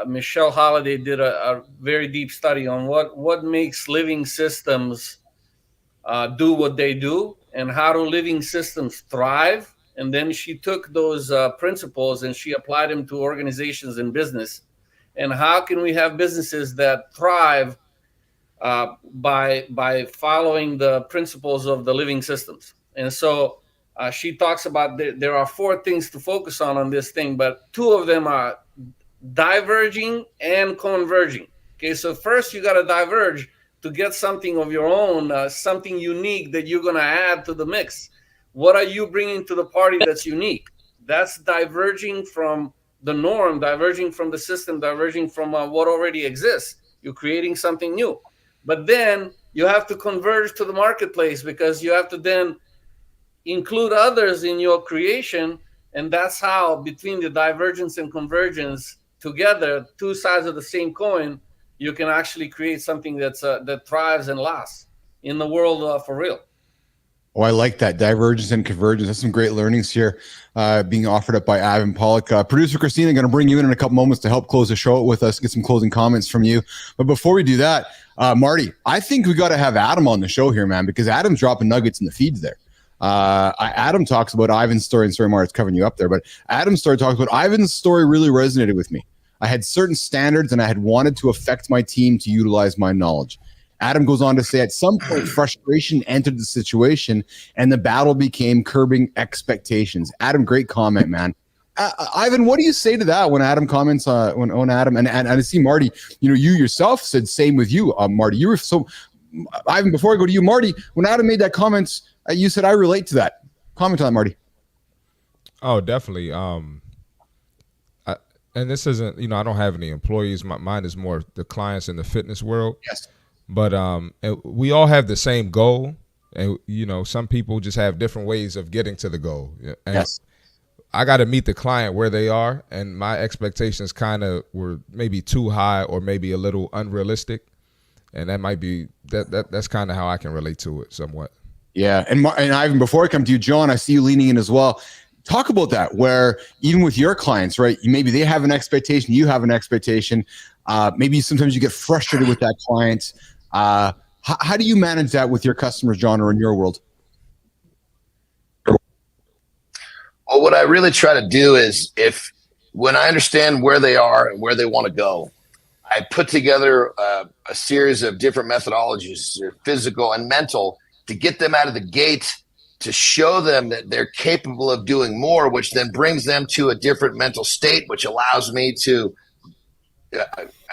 Michelle Holliday did a very deep study on what makes living systems do what they do and how do living systems thrive. And then she took those principles and she applied them to organizations and business. And how can we have businesses that thrive by following the principles of the living systems? And so she talks about there are 4 things to focus on this thing, but 2 of them are diverging and converging. Okay, so first you got to diverge to get something of your own, something unique that you're going to add to the mix. What are you bringing to the party that's unique? That's diverging from the norm, diverging from the system, diverging from what already exists. You're creating something new. But then you have to converge to the marketplace, because you have to then include others in your creation. And that's how, between the divergence and convergence together, 2 sides of the same coin, you can actually create something that thrives and lasts in the world for real. Oh, I like that. Divergence and convergence. That's some great learnings here being offered up by Ivan Pollack. Producer Christina, going to bring you in a couple moments to help close the show with us, get some closing comments from you. But before we do that, Marty, I think we got to have Adam on the show here, man, because Adam's dropping nuggets in the feeds there. Adam talks about Ivan's story, and sorry, Marty's covering you up there, but Adam's story talks about Ivan's story really resonated with me. I had certain standards and I had wanted to affect my team to utilize my knowledge. Adam goes on to say, at some point, frustration entered the situation and the battle became curbing expectations. Adam, great comment, man. Ivan, what do you say to that when Adam comments on Adam? And I see Marty, you yourself said same with you, Marty. You were so, Ivan, before I go to you, Marty, when Adam made that comment, you said, I relate to that. Comment on that, Marty. Oh, definitely. And this isn't, I don't have any employees. Mine is more the clients in the fitness world. Yes. But we all have the same goal, and some people just have different ways of getting to the goal. And Yes. I got to meet the client where they are, and my expectations kind of were maybe too high or maybe a little unrealistic, and that might be that's kind of how I can relate to it somewhat. Yeah, and Ivan, before I come to you, John, I see you leaning in as well. Talk about that, where even with your clients, right? Maybe they have an expectation, you have an expectation. Maybe sometimes you get frustrated with that client. How do you manage that with your customers, John, or in your world? Well, what I really try to do is when I understand where they are and where they want to go, I put together a series of different methodologies, physical and mental, to get them out of the gate, to show them that they're capable of doing more, which then brings them to a different mental state, which allows me to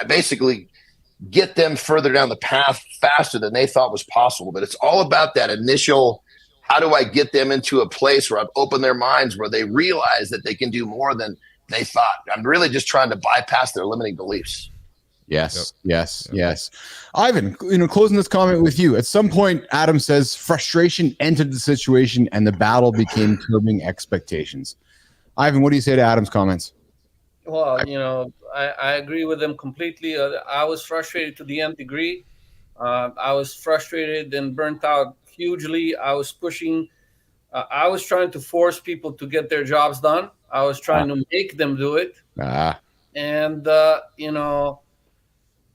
basically get them further down the path faster than they thought was possible. But it's all about that initial, how do I get them into a place where I've opened their minds, where they realize that they can do more than they thought. I'm really just trying to bypass their limiting beliefs. Yes, yes. Ivan, closing this comment with you. At some point, Adam says frustration entered the situation and the battle became curbing expectations. Ivan, what do you say to Adam's comments? Well, I agree with them completely. I was frustrated to the nth degree. I was frustrated and burnt out hugely. I was pushing. I was trying to force people to get their jobs done. I was trying to make them do it. And,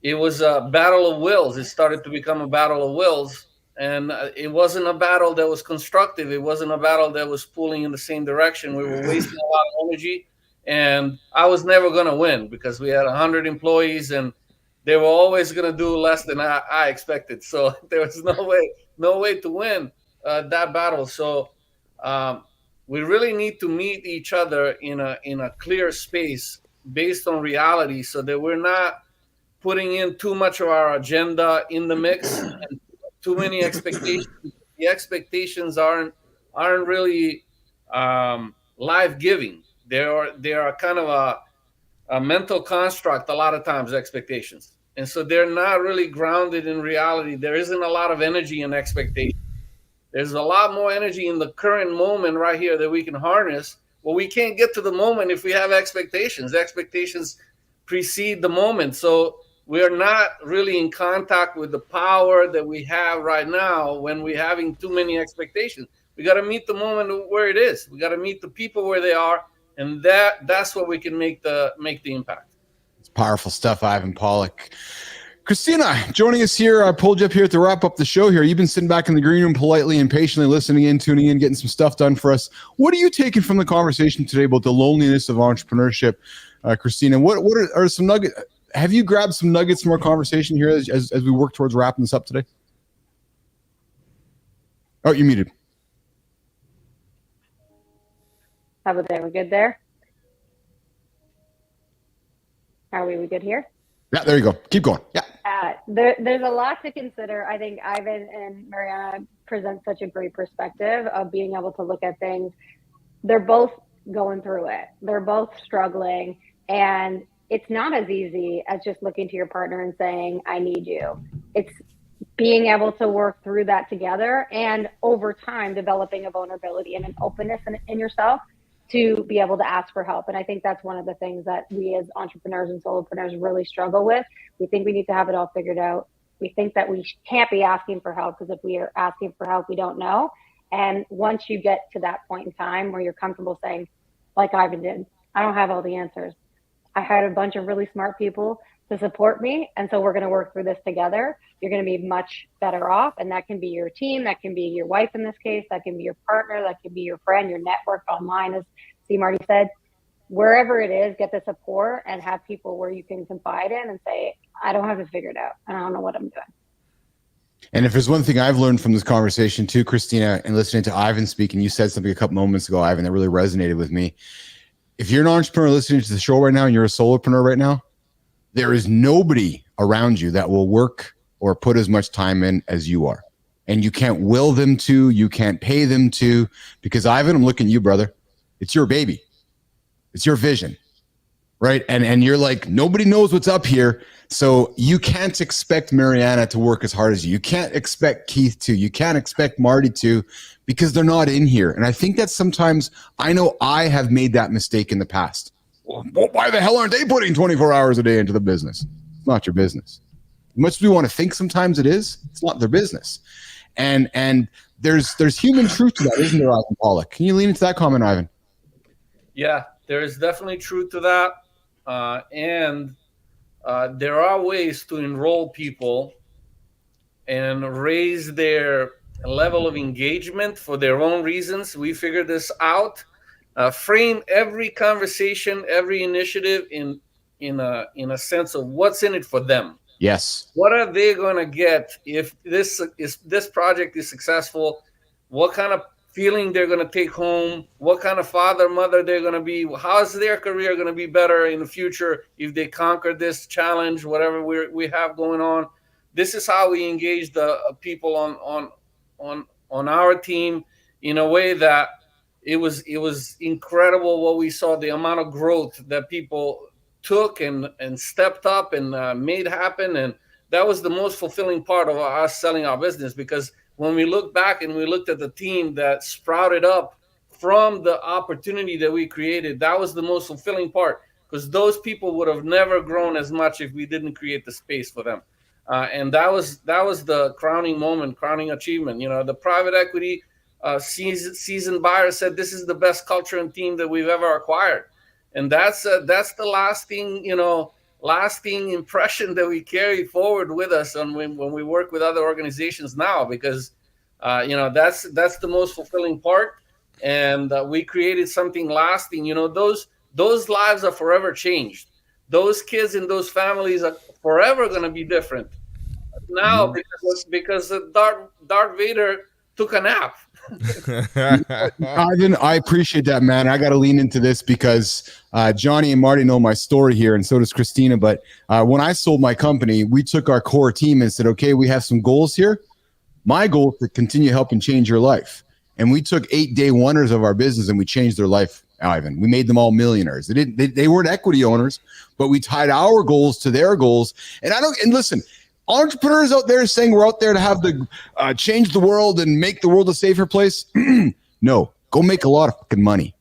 it was a battle of wills. It started to become a battle of wills. And it wasn't a battle that was constructive. It wasn't a battle that was pulling in the same direction. We were wasting a lot of energy. And I was never going to win because we had 100 employees and they were always going to do less than I expected. So there was no way to win that battle. So we really need to meet each other in a clear space based on reality, so that we're not putting in too much of our agenda in the mix and too many expectations. The expectations aren't really life-giving. They are kind of a mental construct a lot of times, expectations. And so they're not really grounded in reality. There isn't a lot of energy in expectation. There's a lot more energy in the current moment right here that we can harness. Well, we can't get to the moment if we have expectations. Expectations precede the moment. So we are not really in contact with the power that we have right now when we're having too many expectations. We got to meet the moment where it is. We got to meet the people where they are. And that's where we can make the impact. It's powerful stuff, Ivan Pollack. Christina, joining us here. I pulled you up here to wrap up the show here. You've been sitting back in the green room politely and patiently listening in, tuning in, getting some stuff done for us. What are you taking from the conversation today about the loneliness of entrepreneurship, Christina? What are some nuggets? Have you grabbed some nuggets from our conversation here as we work towards wrapping this up today? Oh, you're muted. How about there? We good there? Are we good here? Yeah, there you go. Keep going. Yeah. There's a lot to consider. I think Ivan and Marianna present such a great perspective of being able to look at things. They're both going through it. They're both struggling. And it's not as easy as just looking to your partner and saying, I need you. It's being able to work through that together and over time developing a vulnerability and an openness in yourself to be able to ask for help. And I think that's one of the things that we as entrepreneurs and solopreneurs really struggle with. We think we need to have it all figured out. We think that we can't be asking for help because if we are asking for help, we don't know. And once you get to that point in time where you're comfortable saying, like Ivan did, I don't have all the answers. I hired a bunch of really smart people to support me. And so we're going to work through this together. You're going to be much better off. And that can be your team. That can be your wife in this case. That can be your partner. That can be your friend, your network online, as C. Marty said. Wherever it is, get the support and have people where you can confide in and say, I don't have it figured out. I don't know what I'm doing. And if there's one thing I've learned from this conversation too, Christina, and listening to Ivan speak, and you said something a couple moments ago, Ivan, that really resonated with me. If you're an entrepreneur listening to the show right now and you're a solopreneur right now, there is nobody around you that will work or put as much time in as you are. And you can't will them to, you can't pay them to, because Ivan, I'm looking at you, brother. It's your baby. It's your vision. right? And you're like, nobody knows what's up here. So you can't expect Marianna to work as hard as you. You can't expect Keith to. You can't expect Marty to, because they're not in here. And I think that sometimes, I know I have made that mistake in the past. Well, why the hell aren't they putting 24 hours a day into the business? It's not your business. As much as we want to think sometimes it is, it's not their business. And there's human truth to that, isn't there, Ivan Pollack? Can you lean into that comment, Ivan? Yeah, there is definitely truth to that. And there are ways to enroll people and raise their level of engagement for their own reasons. We figured this out. Frame every conversation, every initiative in a sense of what's in it for them. Yes. What are they going to get if this project is successful? What kind of feeling they're going to take home? What kind of father, mother they're going to be? How's their career going to be better in the future if they conquer this challenge, whatever we have going on? This is how we engage the people on our team in a way that it was incredible what we saw, the amount of growth that people took and stepped up and made happen. And that was the most fulfilling part of us selling our business, because when we look back and we looked at the team that sprouted up from the opportunity that we created, that was the most fulfilling part, because those people would have never grown as much if we didn't create the space for them. And that was the crowning moment, crowning achievement. You know, the private equity seasoned buyer said, this is the best culture and team that we've ever acquired. And that's the lasting impression that we carry forward with us when we work with other organizations now, because that's the most fulfilling part. And we created something lasting. You know, those lives are forever changed. Those kids and those families are forever going to be different now, because Darth Vader took a nap. Ivan, I appreciate that, man. I got to lean into this because Johnny and Marty know my story here, and so does Christina. But when I sold my company, we took our core team and said, okay, we have some goals here. My goal is to continue helping change your life. And we took 8 day wonders of our business and we changed their life, Ivan. We made them all millionaires. They weren't equity owners, but we tied our goals to their goals. And listen, entrepreneurs out there saying we're out there to have the change the world and make the world a safer place. No, go make a lot of fucking money.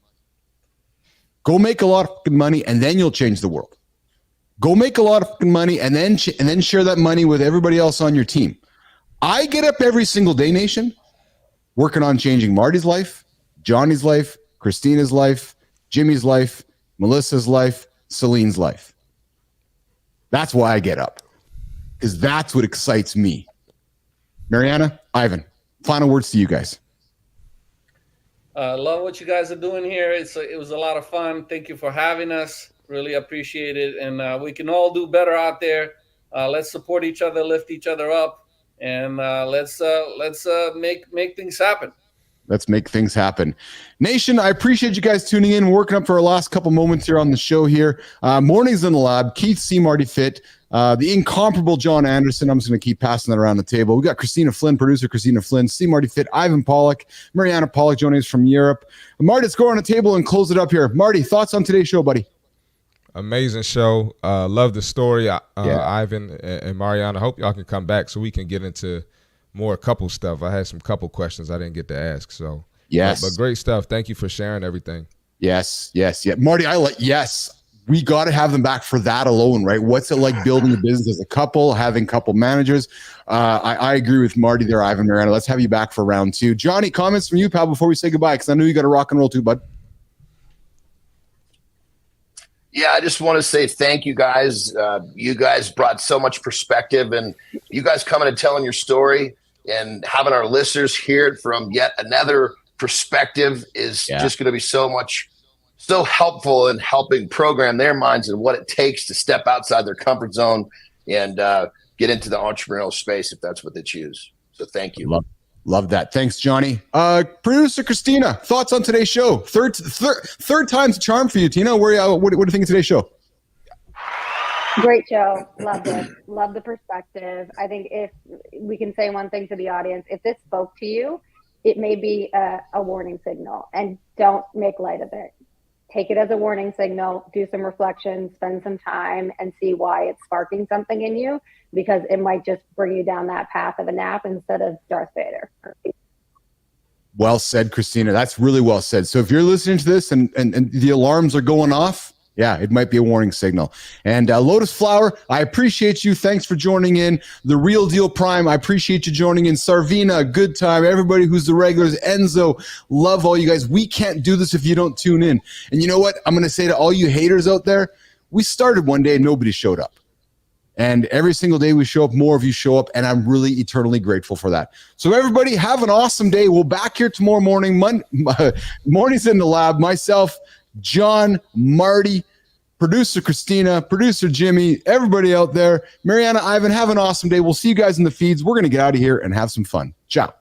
Go make a lot of fucking money, and then you'll change the world. Go make a lot of fucking money, and then share that money with everybody else on your team. I get up every single day, nation, working on changing Marty's life, Johnny's life, Christina's life, Jimmy's life, Melissa's life, Celine's life. That's why I get up, because that's what excites me. Marianna, Ivan, final words to you guys. Love what you guys are doing here. It was a lot of fun. Thank you for having us. Really appreciate it. And we can all do better out there. Let's support each other, lift each other up, and let's make things happen. Let's make things happen. Nation, I appreciate you guys tuning in. We're working up for our last couple moments here on the show here. Mornings in the Lab, Keith C. Marty Fitt, the incomparable John Anderson. I'm just going to keep passing that around the table. We got Christina Flynn, producer Christina Flynn, C. Marty Fitt, Ivan Pollack, Marianna Pollack joining us from Europe. Marty, let's go on the table and close it up here. Marty, thoughts on today's show, buddy? Amazing show. Love the story, Ivan and Marianna. I hope y'all can come back so we can get into more couple stuff. I had some couple questions I didn't get to ask. So yes, but great stuff. Thank you for sharing everything. Yes. Marty, we got to have them back for that alone, right? What's it like building a business as a couple, having couple managers? I agree with Marty there, Ivan, Marianna. Let's have you back for round 2. Johnny, comments from you, pal, before we say goodbye, because I know you got to rock and roll too, bud. Yeah, I just want to say thank you guys. You guys brought so much perspective, and you guys coming and telling your story and having our listeners hear it from yet another perspective is just going to be so helpful in helping program their minds and what it takes to step outside their comfort zone and get into the entrepreneurial space if that's what they choose. So thank you. Love that. Thanks, Johnny. Producer Christina, thoughts on today's show? Third time's a charm for you, Tina. What do you think of today's show? Great show. Loved it. Love the perspective. I think if we can say one thing to the audience, if this spoke to you, it may be a warning signal, and don't make light of it. take it as a warning signal, do some reflection, spend some time and see why it's sparking something in you, because it might just bring you down that path of a nap instead of Darth Vader. Well said, Christina. That's really well said. So if you're listening to this and the alarms are going off, yeah, it might be a warning signal. And Lotus Flower, I appreciate you. Thanks for joining in. The Real Deal Prime, I appreciate you joining in. Sarvina, good time. Everybody who's the regulars. Enzo, love all you guys. We can't do this if you don't tune in. And you know what? I'm going to say to all you haters out there, we started one day and nobody showed up. And every single day we show up, more of you show up, and I'm really eternally grateful for that. So everybody, have an awesome day. We'll back here tomorrow morning. Mornings in the lab. Myself, John, Marty, producer Christina, producer Jimmy, everybody out there. Marianna, Ivan, have an awesome day. We'll see you guys in the feeds. We're going to get out of here and have some fun. Ciao.